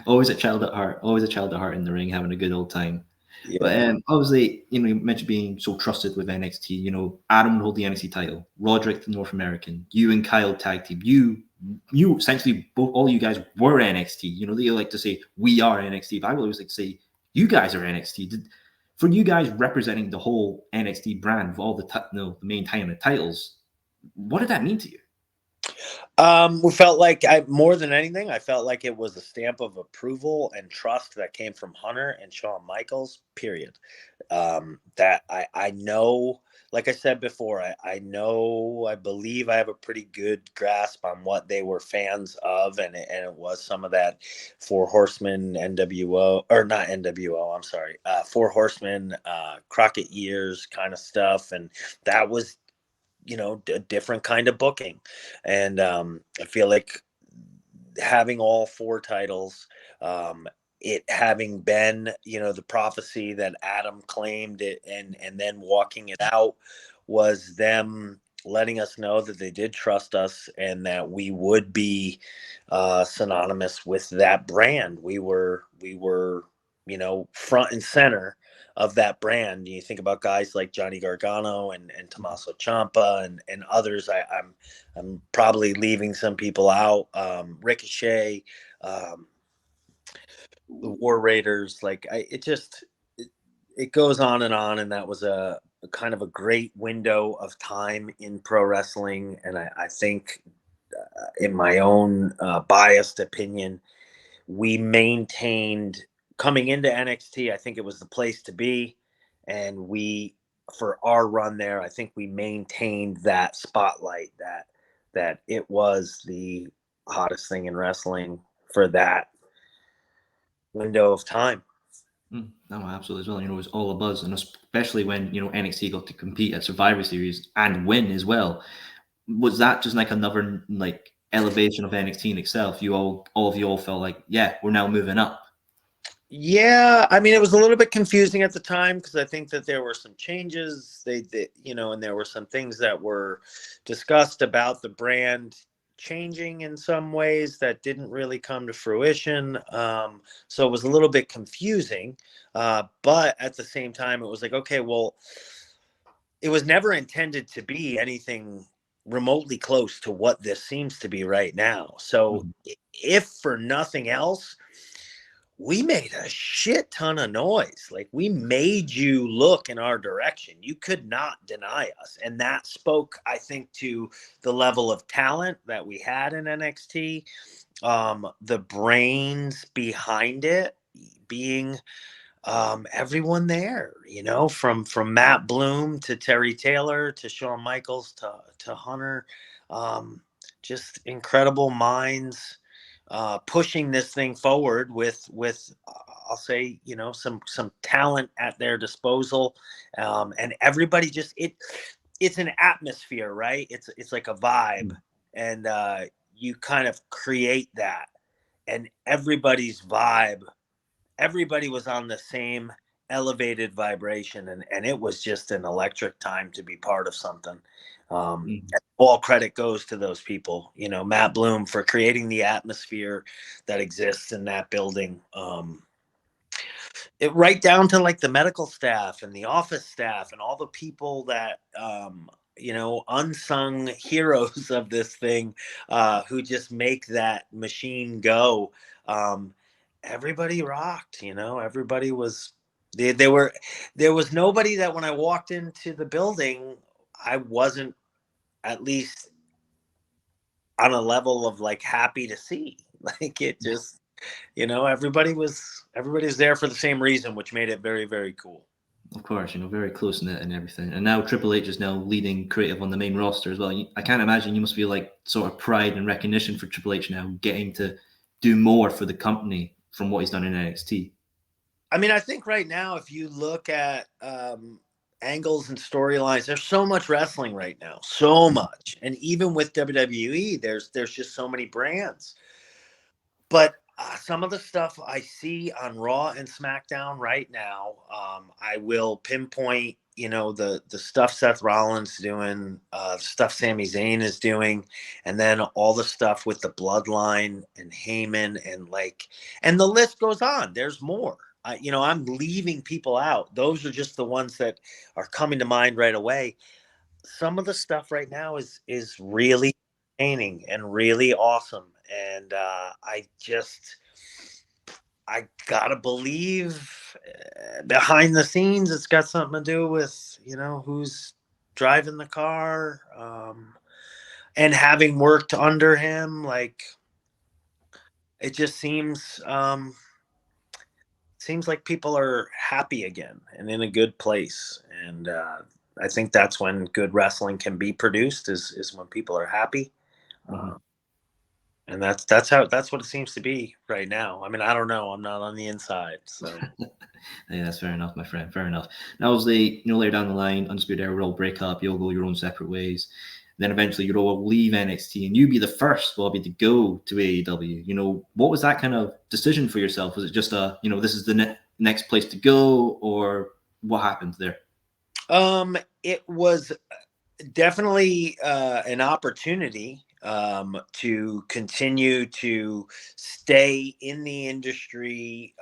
Always a child at heart. Always a child at heart in the ring, having a good old time. Yeah. But obviously, you mentioned being so trusted with NXT. Adam would hold the NXT title, Roderick the North American, you and Kyle tag team. You essentially both, all you guys were NXT. They like to say we are NXT, but I would always like to say you guys are NXT. For you guys representing the whole NXT brand with all the main titles, what did that mean to you? We felt like more than anything, I felt like it was a stamp of approval and trust that came from Hunter and Shawn Michaels, period. That I know, like I said before, I believe I have a pretty good grasp on what they were fans of, and it was some of that Four Horsemen NWO, or not NWO, I'm sorry, Four Horsemen, Crockett Years kind of stuff, and that was a different kind of booking. And I feel like having all four titles, it having been the prophecy that Adam claimed it, and then walking it out, was them letting us know that they did trust us and that we would be synonymous with that brand. We were front and center of that brand. You think about guys like Johnny Gargano and Tommaso Ciampa and others. I'm probably leaving some people out. Ricochet, the War Raiders. Like it goes on, and that was a kind of a great window of time in pro wrestling. And I think, in my own biased opinion, we maintained coming into NXT. I think it was the place to be, and for our run there, I think we maintained that spotlight that it was the hottest thing in wrestling for that window of time. No, absolutely as well. It was all a buzz, and especially when NXT got to compete at Survivor Series and win as well. Was that just like another elevation of NXT in itself? All of you felt like, yeah, we're now moving up. Yeah, I mean, it was a little bit confusing at the time because I think that there were some changes. They and there were some things that were discussed about the brand changing in some ways that didn't really come to fruition. So it was a little bit confusing. But at the same time, it was like, okay, well, it was never intended to be anything remotely close to what this seems to be right now. So if for nothing else, we made a shit ton of noise. Like, we made you look in our direction. You could not deny us. And that spoke, I think, to the level of talent that we had in NXT, the brains behind it being everyone there, from Matt Bloom to Terry Taylor to Shawn Michaels to Hunter, just incredible minds, pushing this thing forward with I'll say, some talent at their disposal, and everybody it's an atmosphere, right? It's like a vibe, and you kind of create that, and everybody's vibe. Everybody was on the same elevated vibration, and it was just an electric time to be part of something. All credit goes to those people, Matt Bloom, for creating the atmosphere that exists in that building. Right down to like the medical staff and the office staff and all the people that unsung heroes of this thing, who just make that machine go. Everybody rocked. Everybody was there was nobody that when I walked into the building I wasn't at least on a level of like happy to see. Like it just, everybody's there for the same reason, which made it very, very cool. Of course, very close knit and everything. And now Triple H is now leading creative on the main roster as well. I can't imagine you must feel like sort of pride and recognition for Triple H now, getting to do more for the company from what he's done in NXT. I mean, I think right now, if you look at angles and storylines, there's so much wrestling right now, so much. And even with WWE, there's just so many brands. But some of the stuff I see on Raw and SmackDown right now, I will pinpoint, the stuff Seth Rollins doing, the stuff Sami Zayn is doing, and then all the stuff with the Bloodline and Heyman and the list goes on. There's more. I'm leaving people out. Those are just the ones that are coming to mind right away. Some of the stuff right now is really entertaining and really awesome. And I gotta believe behind the scenes, it's got something to do with, who's driving the car, and having worked under him. Like, it just seems like people are happy again and in a good place. And I think that's when good wrestling can be produced is when people are happy. And that's what it seems to be right now. I mean, I don't know. I'm not on the inside, so. Yeah, that's fair enough, my friend. Fair enough. Now, obviously, later down the line, Undisputed Era will all break up. You'll go your own separate ways. Then eventually, you'll all leave NXT, and you be the first, Bobby, to go to AEW. What was that kind of decision for yourself? Was it just this is the next place to go, or what happened there? It was definitely an opportunity to continue to stay in the industry,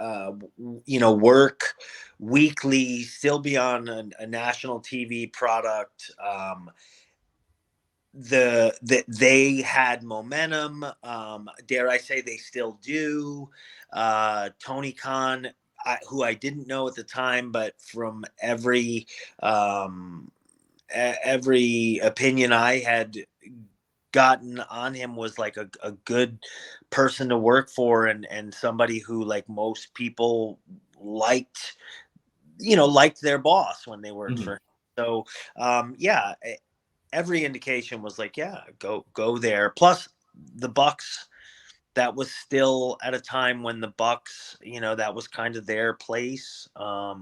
work weekly, still be on a national TV product. They had momentum. Dare I say they still do. Tony Khan, who I didn't know at the time, but from every opinion I had gotten on him, was like a good person to work for, and somebody who, like most people, liked their boss when they worked for him. So every indication was like, yeah, go there. Plus the Bucks, that was still at a time when the Bucks, that was kind of their place. I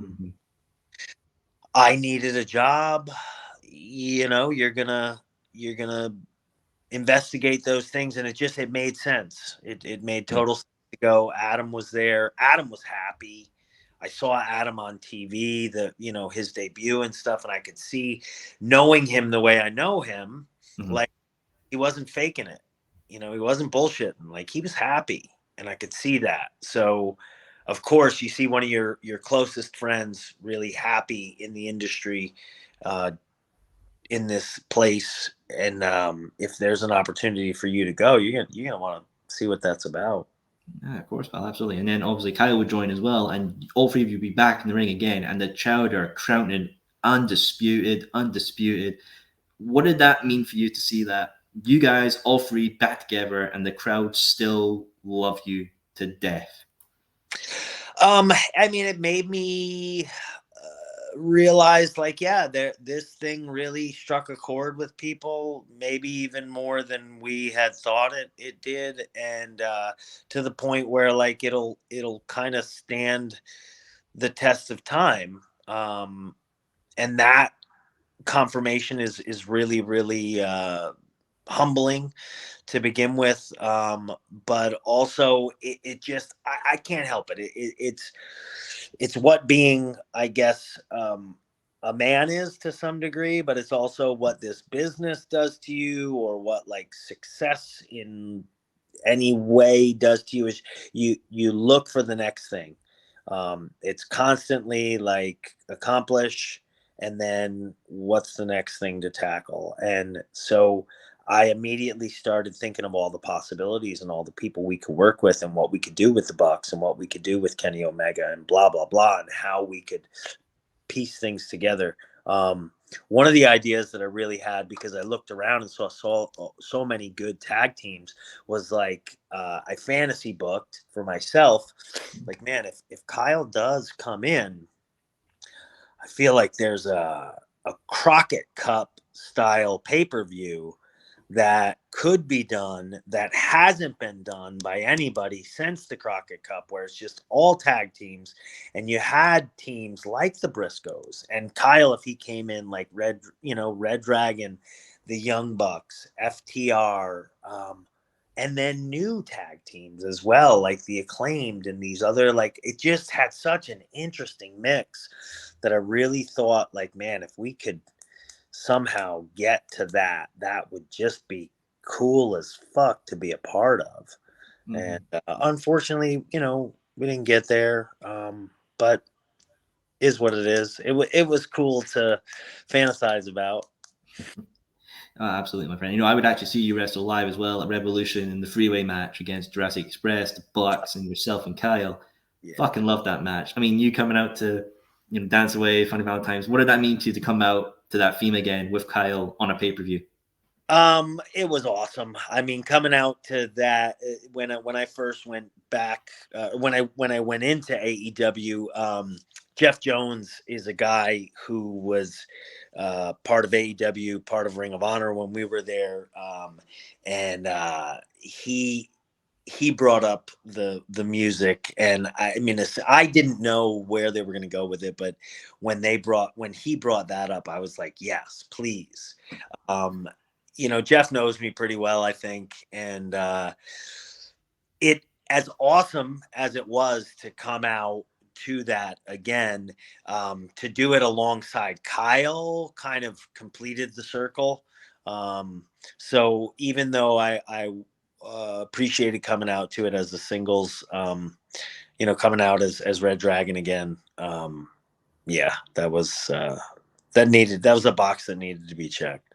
needed a job. You're gonna investigate those things, and it made sense. It made total sense to go. Adam was there. Adam was happy. I saw Adam on TV, his debut and stuff, and I could see, knowing him the way I know him, like, he wasn't faking it. He wasn't bullshitting. Like, he was happy, and I could see that. So, of course, you see one of your closest friends really happy in the industry, in this place, and if there's an opportunity for you to go, you're gonna want to see what that's about. Yeah, of course, pal, absolutely. And then obviously Kyle would join as well, and all three of you would be back in the ring again, and the Chowder crowned undisputed. What did that mean for you to see that you guys all three back together and the crowd still love you to death? I mean, it made me realize, like, yeah, this thing really struck a chord with people, maybe even more than we had thought it did, and to the point where, like, it'll kind of stand the test of time. And that confirmation is really, really humbling to begin with, but also it just I can't help it. It's what being, I guess, a man is to some degree, but it's also what this business does to you, or what, like, success in any way does to you. Is you look for the next thing. It's constantly like accomplish, and then what's the next thing to tackle. And so I immediately started thinking of all the possibilities and all the people we could work with, and what we could do with the Bucks, and what we could do with Kenny Omega, and blah blah blah, and how we could piece things together. One of the ideas that I really had, because I looked around and saw so many good tag teams, was like, I fantasy booked for myself, like, man, if Kyle does come in, I feel like there's a Crockett Cup style pay-per-view that could be done, that hasn't been done by anybody since the Crockett Cup, where it's just all tag teams, and you had teams like the Briscoes and Kyle, if he came in, like Red Dragon, the Young Bucks, FTR, and then new tag teams as well, like the Acclaimed and these other, like, it just had such an interesting mix that I really thought, like, man, if we could somehow get to that, that would just be cool as fuck to be a part of. Mm-hmm. And unfortunately, we didn't get there. But is what it is. It was cool to fantasize about. Absolutely, my friend. I would actually see you wrestle live as well at Revolution in the freeway match against Jurassic Express, the Bucks, and yourself and Kyle. Yeah. Fucking love that match. I mean, you coming out to Dance Away, Funny Valentine's. What did that mean to you to come out to that theme again with Kyle on a pay-per-view? It was awesome. I mean, coming out to that, when I first went back, when I went into AEW, Jeff Jones is a guy who was part of AEW, part of Ring of Honor when we were there, and he brought up the music, and I mean, I didn't know where they were going to go with it, but when he brought that up, I was like, yes, please. Jeff knows me pretty well, I think, and it, as awesome as it was to come out to that again, to do it alongside Kyle kind of completed the circle. So even though I appreciated coming out to it as a singles, coming out as ReDragon again, yeah, that was a box that needed to be checked.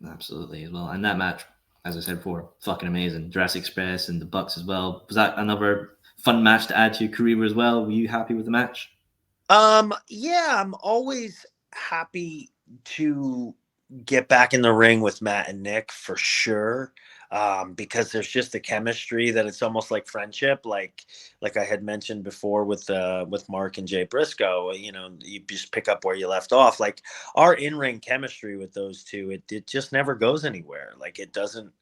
Absolutely, as well. And that match, as I said before, fucking amazing. Jurassic Express and the Bucks as well. Was that another fun match to add to your career as well? Were you happy with the match? Yeah, I'm always happy to get back in the ring with Matt and Nick, for sure. Because there's just a chemistry that it's almost like friendship, like I had mentioned before with Mark and Jay Briscoe. You just pick up where you left off. Like, our in-ring chemistry with those two, it just never goes anywhere. Like, it doesn't.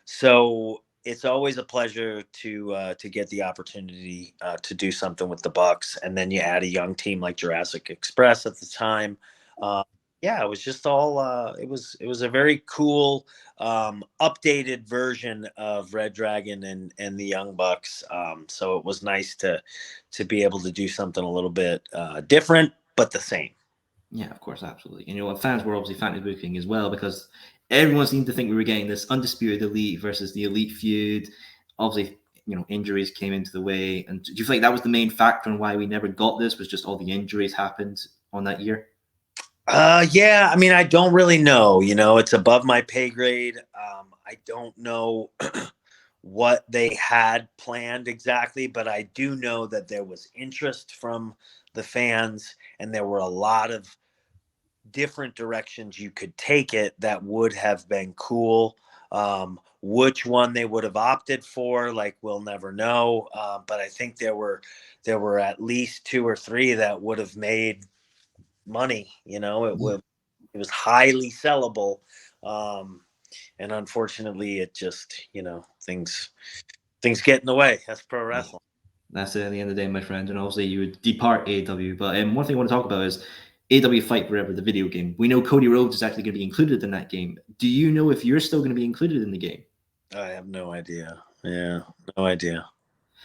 So it's always a pleasure to get the opportunity to do something with the Bucks, and then you add a young team like Jurassic Express at the time. Yeah, it was just all. It was a very cool, updated version of ReDragon and the Young Bucks. So it was nice to be able to do something a little bit different, but the same. Yeah, of course, absolutely. And fans were obviously fantasy booking as well, because everyone seemed to think we were getting this Undisputed Elite versus the Elite feud. Obviously, injuries came into the way. And do you feel like that was the main factor in why we never got this? Was just all the injuries happened on that year? Yeah, I mean, I don't really know. It's above my pay grade. I don't know what they had planned exactly, but I do know that there was interest from the fans, and there were a lot of different directions you could take it that would have been cool. Which one they would have opted for, like, we'll never know. But I think there were at least 2 or 3 that would have made money. It was highly sellable. And unfortunately, it just, things get in the way. That's pro wrestling. That's it at the end of the day, my friend. And obviously, you would depart AEW. But one thing I want to talk about is AEW Fight Forever, the video game. We know Cody Rhodes is actually going to be included in that game. Do you know if you're still going to be included in the game? I have no idea. Yeah, no idea.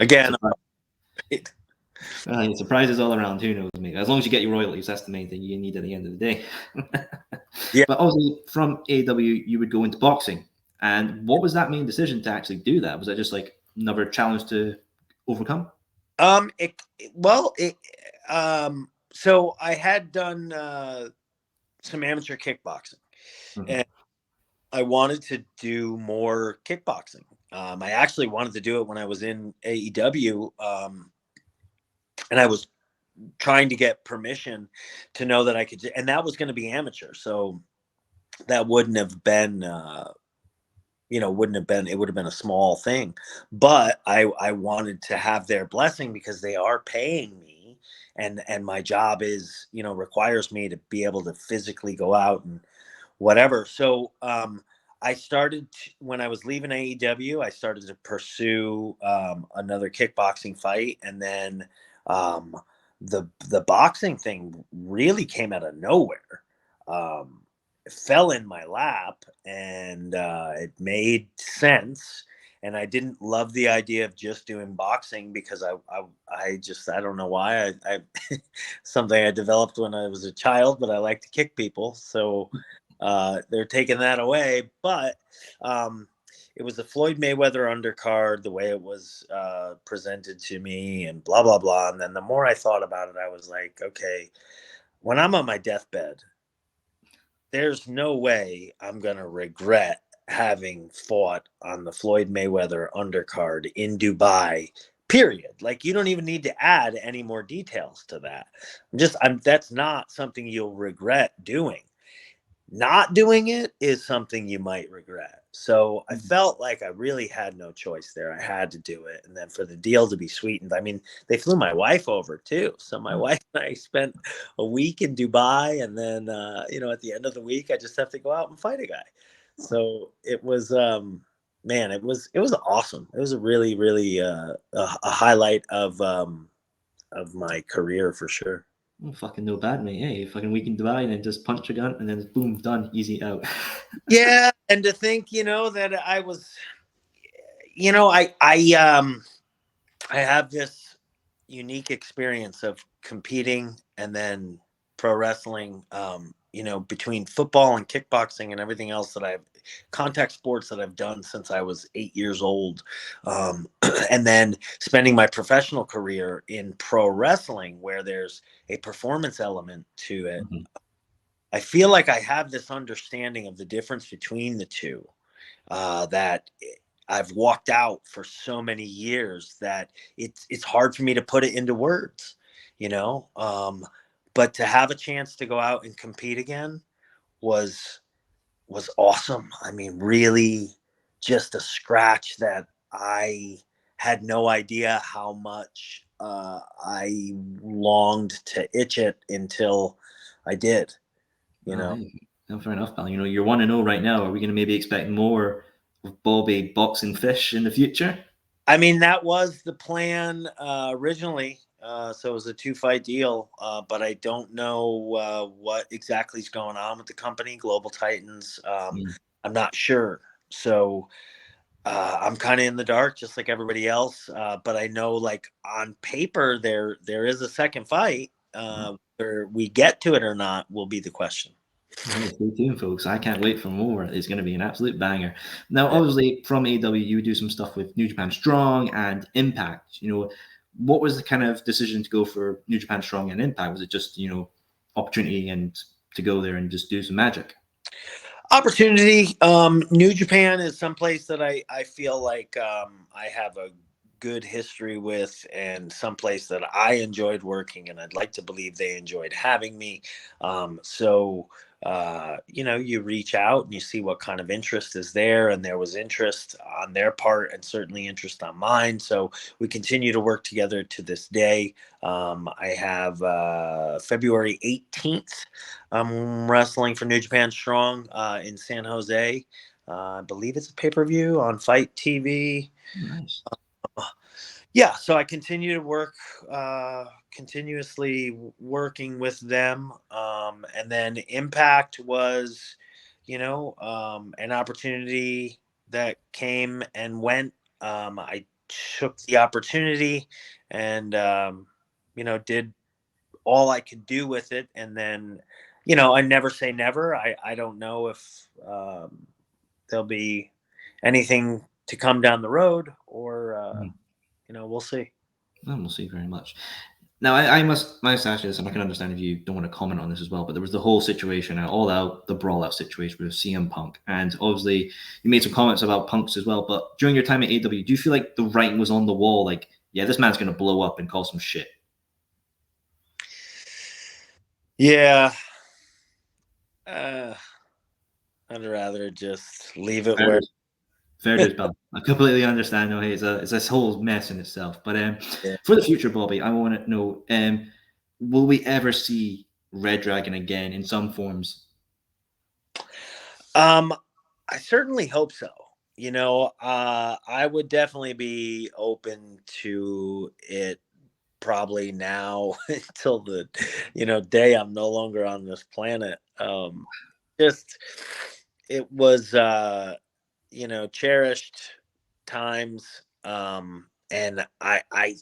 Again, surprises all around. Who knows, mate? As long as you get your royalties, that's the main thing you need at the end of the day. Yeah. But obviously, from AEW, you would go into boxing. And what was that main decision to actually do that? Was that just like another challenge to overcome? So I had done some amateur kickboxing, and I wanted to do more kickboxing. I actually wanted to do it when I was in AEW, and I was trying to get permission to know that I could, and that was going to be amateur. So that wouldn't have been, it would have been a small thing, but I wanted to have their blessing because they are paying me, and my job is, requires me to be able to physically go out and whatever. So, I started when I was leaving AEW, I started to pursue another kickboxing fight, and then the boxing thing really came out of nowhere. It fell in my lap, and it made sense. And I didn't love the idea of just doing boxing because I don't know why I something I developed when I was a child, but I like to kick people. So they're taking that away. But it was the Floyd Mayweather undercard, the way it was presented to me, and blah, blah, blah. And then the more I thought about it, I was like, okay, when I'm on my deathbed, there's no way I'm going to regret having fought on the Floyd Mayweather undercard in Dubai, period. Like, you don't even need to add any more details to that. That's not something you'll regret doing. Not doing it is something you might regret. So I felt like I really had no choice there. I had to do it. And then for the deal to be sweetened, I mean, they flew my wife over too. So my wife and I spent a week in Dubai. And then, at the end of the week, I just have to go out and fight a guy. So it was, man, it was awesome. It was a really, really a highlight of my career for sure. Oh, fucking no bad, mate. Hey, fucking week in Dubai and then just punch a gun and then boom, done, easy out. Yeah, and to think, that I was, I have this unique experience of competing and then pro wrestling, between football and kickboxing and everything else that contact sports that I've done since I was 8 years old. And then spending my professional career in pro wrestling where there's a performance element to it. Mm-hmm. I feel like I have this understanding of the difference between the two, that I've walked out for so many years that it's hard for me to put it into words, but to have a chance to go out and compete again was awesome. I mean, really just a scratch that I had no idea how much I longed to itch it until I did, No, fair enough, pal. You're 1-0 right now. Are we going to maybe expect more of Bobby boxing fish in the future? I mean, that was the plan originally. So it was a 2-fight deal, but I don't know what exactly is going on with the company, Global Titans. I'm not sure. So I'm kind of in the dark, just like everybody else. But I know, like, on paper, there is a second fight. Whether we get to it or not will be the question. Stay tuned, folks. I can't wait for more. It's going to be an absolute banger. Now, obviously, from AEW, you do some stuff with New Japan Strong and Impact. What was the kind of decision to go for New Japan Strong and Impact? Was it just, opportunity and to go there and just do some magic? Opportunity. New Japan is someplace that I feel like I have a good history with, and someplace that I enjoyed working, and I'd like to believe they enjoyed having me. So you reach out and you see what kind of interest is there, and there was interest on their part and certainly interest on mine. So we continue to work together to this day. I have February 18th. I'm wrestling for New Japan Strong in San Jose. I believe it's a pay-per-view on Fight TV. Nice. Yeah, so I continue to work, continuously working with them. And then Impact was, an opportunity that came and went. I took the opportunity and, did all I could do with it. And then, I never say never. I don't know if there'll be anything to come down the road or, we'll see. We'll see very much. Now, I must ask you this, and I can understand if you don't want to comment on this as well, but there was the whole situation, the brawl out situation with CM Punk. And obviously, you made some comments about Punk's as well, but during your time at AEW, do you feel like the writing was on the wall? Like, yeah, this man's going to blow up and cause some shit. Yeah. I'd rather just leave it where. Fair dues, pal. I completely understand. No, hey, it's this whole mess in itself. But Yeah. for the future, Bobby, I want to know: will we ever see ReDragon again in some forms? I certainly hope so. I would definitely be open to it probably now until the, day I'm no longer on this planet. Just it was cherished times. And I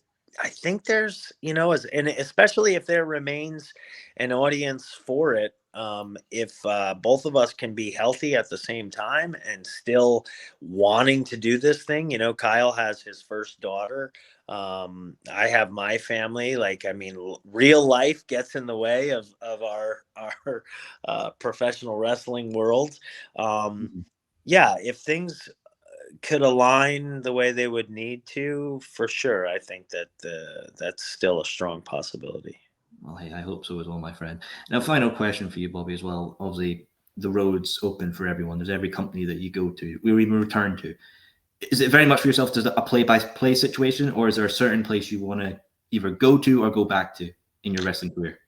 think there's, and especially if there remains an audience for it, if both of us can be healthy at the same time and still wanting to do this thing. Kyle has his first daughter. I have my family. Real life gets in the way of our professional wrestling world. Yeah, if things could align the way they would need to, for sure, I think that that's still a strong possibility. Well, hey, I hope so as well, my friend. Now, final question for you, Bobby, as well. Obviously, the road's open for everyone. There's every company that you go to, we even return to. Is it very much for yourself as a play-by-play situation, or is there a certain place you want to either go to or go back to in your wrestling career?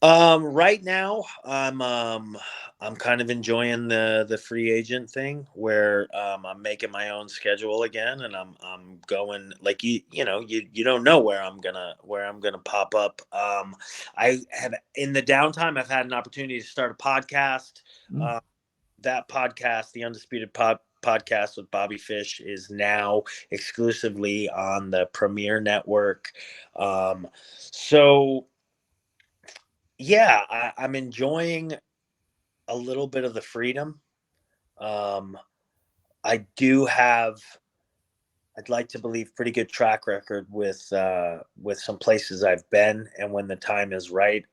Right now, I'm kind of enjoying the free agent thing where I'm making my own schedule again, and I'm going like you don't know where I'm gonna pop up. I have in the downtime I've had an opportunity to start a podcast. That podcast, the Undisputed podcast with Bobby Fish, is now exclusively on the Premier Network. So yeah, I'm enjoying a little bit of the freedom. I do have, I'd like to believe, pretty good track record with some places I've been, and when the time is right,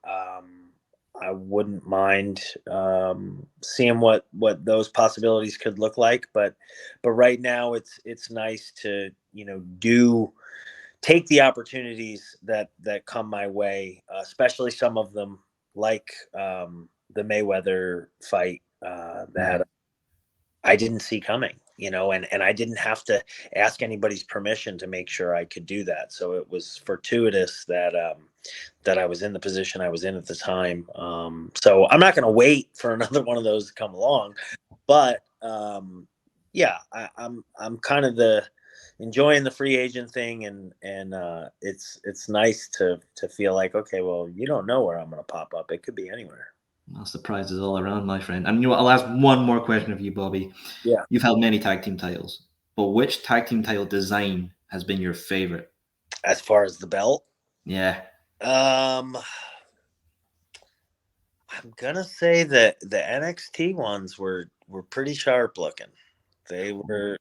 I wouldn't mind seeing what those possibilities could look like. But right now, it's nice to take the opportunities that come my way, especially some of them like the Mayweather fight that I didn't see coming, and I didn't have to ask anybody's permission to make sure I could do that. So it was fortuitous that I was in the position I was in at the time. So I'm not going to wait for another one of those to come along, but yeah, I'm kind of enjoying the free agent thing, and it's nice to feel like, okay, well, you don't know where I'm going to pop up. It could be anywhere. Well, surprises all around, my friend. And you know what? I'll ask one more question of you, Bobby. Yeah. You've held many tag team titles, but which tag team title design has been your favorite? As far as the belt? Yeah. I'm gonna say that the NXT ones were pretty sharp looking. They were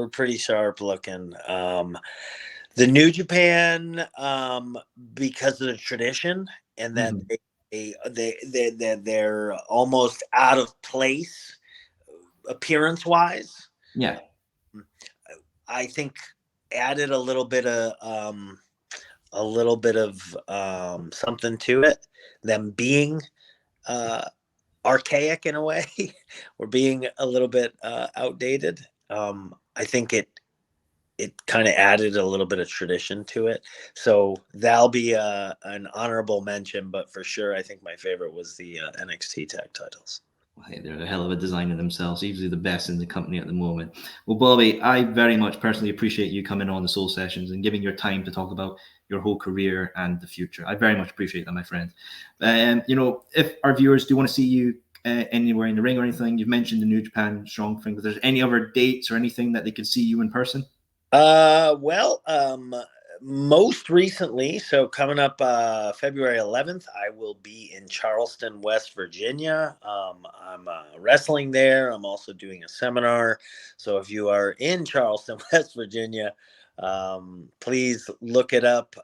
pretty sharp looking. The New Japan, because of the tradition, and that they're almost out of place appearance wise. Yeah. I think added a little bit of something to it. Them being archaic in a way. We're being a little bit outdated. I think it kind of added a little bit of tradition to it. So that'll be an honorable mention, but for sure, I think my favorite was the NXT tag titles. Hey, they're a hell of a designer themselves, easily the best in the company at the moment. Well, Bobby, I very much personally appreciate you coming on the Soul Sessions and giving your time to talk about your whole career and the future. I very much appreciate that, my friend. If our viewers do want to see you anywhere in the ring or anything, you've mentioned the New Japan Strong thing, but there's any other dates or anything that they could see you in person? Most recently, so coming up February 11th, I will be in Charleston, West Virginia. I'm wrestling there. I'm also doing a seminar. So if you are in Charleston, West Virginia, please look it up.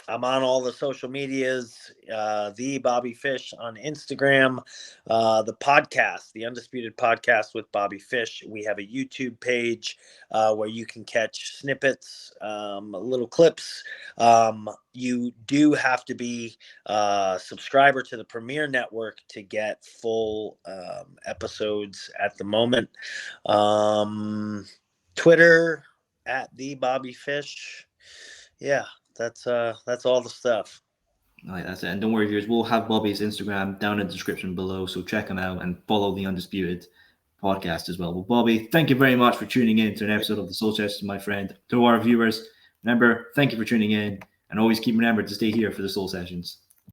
I'm on all the social medias, the Bobby Fish on Instagram, the podcast, the Undisputed podcast with Bobby Fish. We have a YouTube page where you can catch snippets, little clips. You do have to be a subscriber to the Premier Network to get full episodes at the moment. Twitter at the Bobby Fish. Yeah. That's all the stuff. All right, that's it. And don't worry, viewers, we'll have Bobby's Instagram down in the description below, so check him out and follow the Undisputed podcast as well. Well, Bobby, thank you very much for tuning in to an episode of the Soul Sessions, my friend. To our viewers, remember, thank you for tuning in, and always keep remembering to stay here for the Soul Sessions.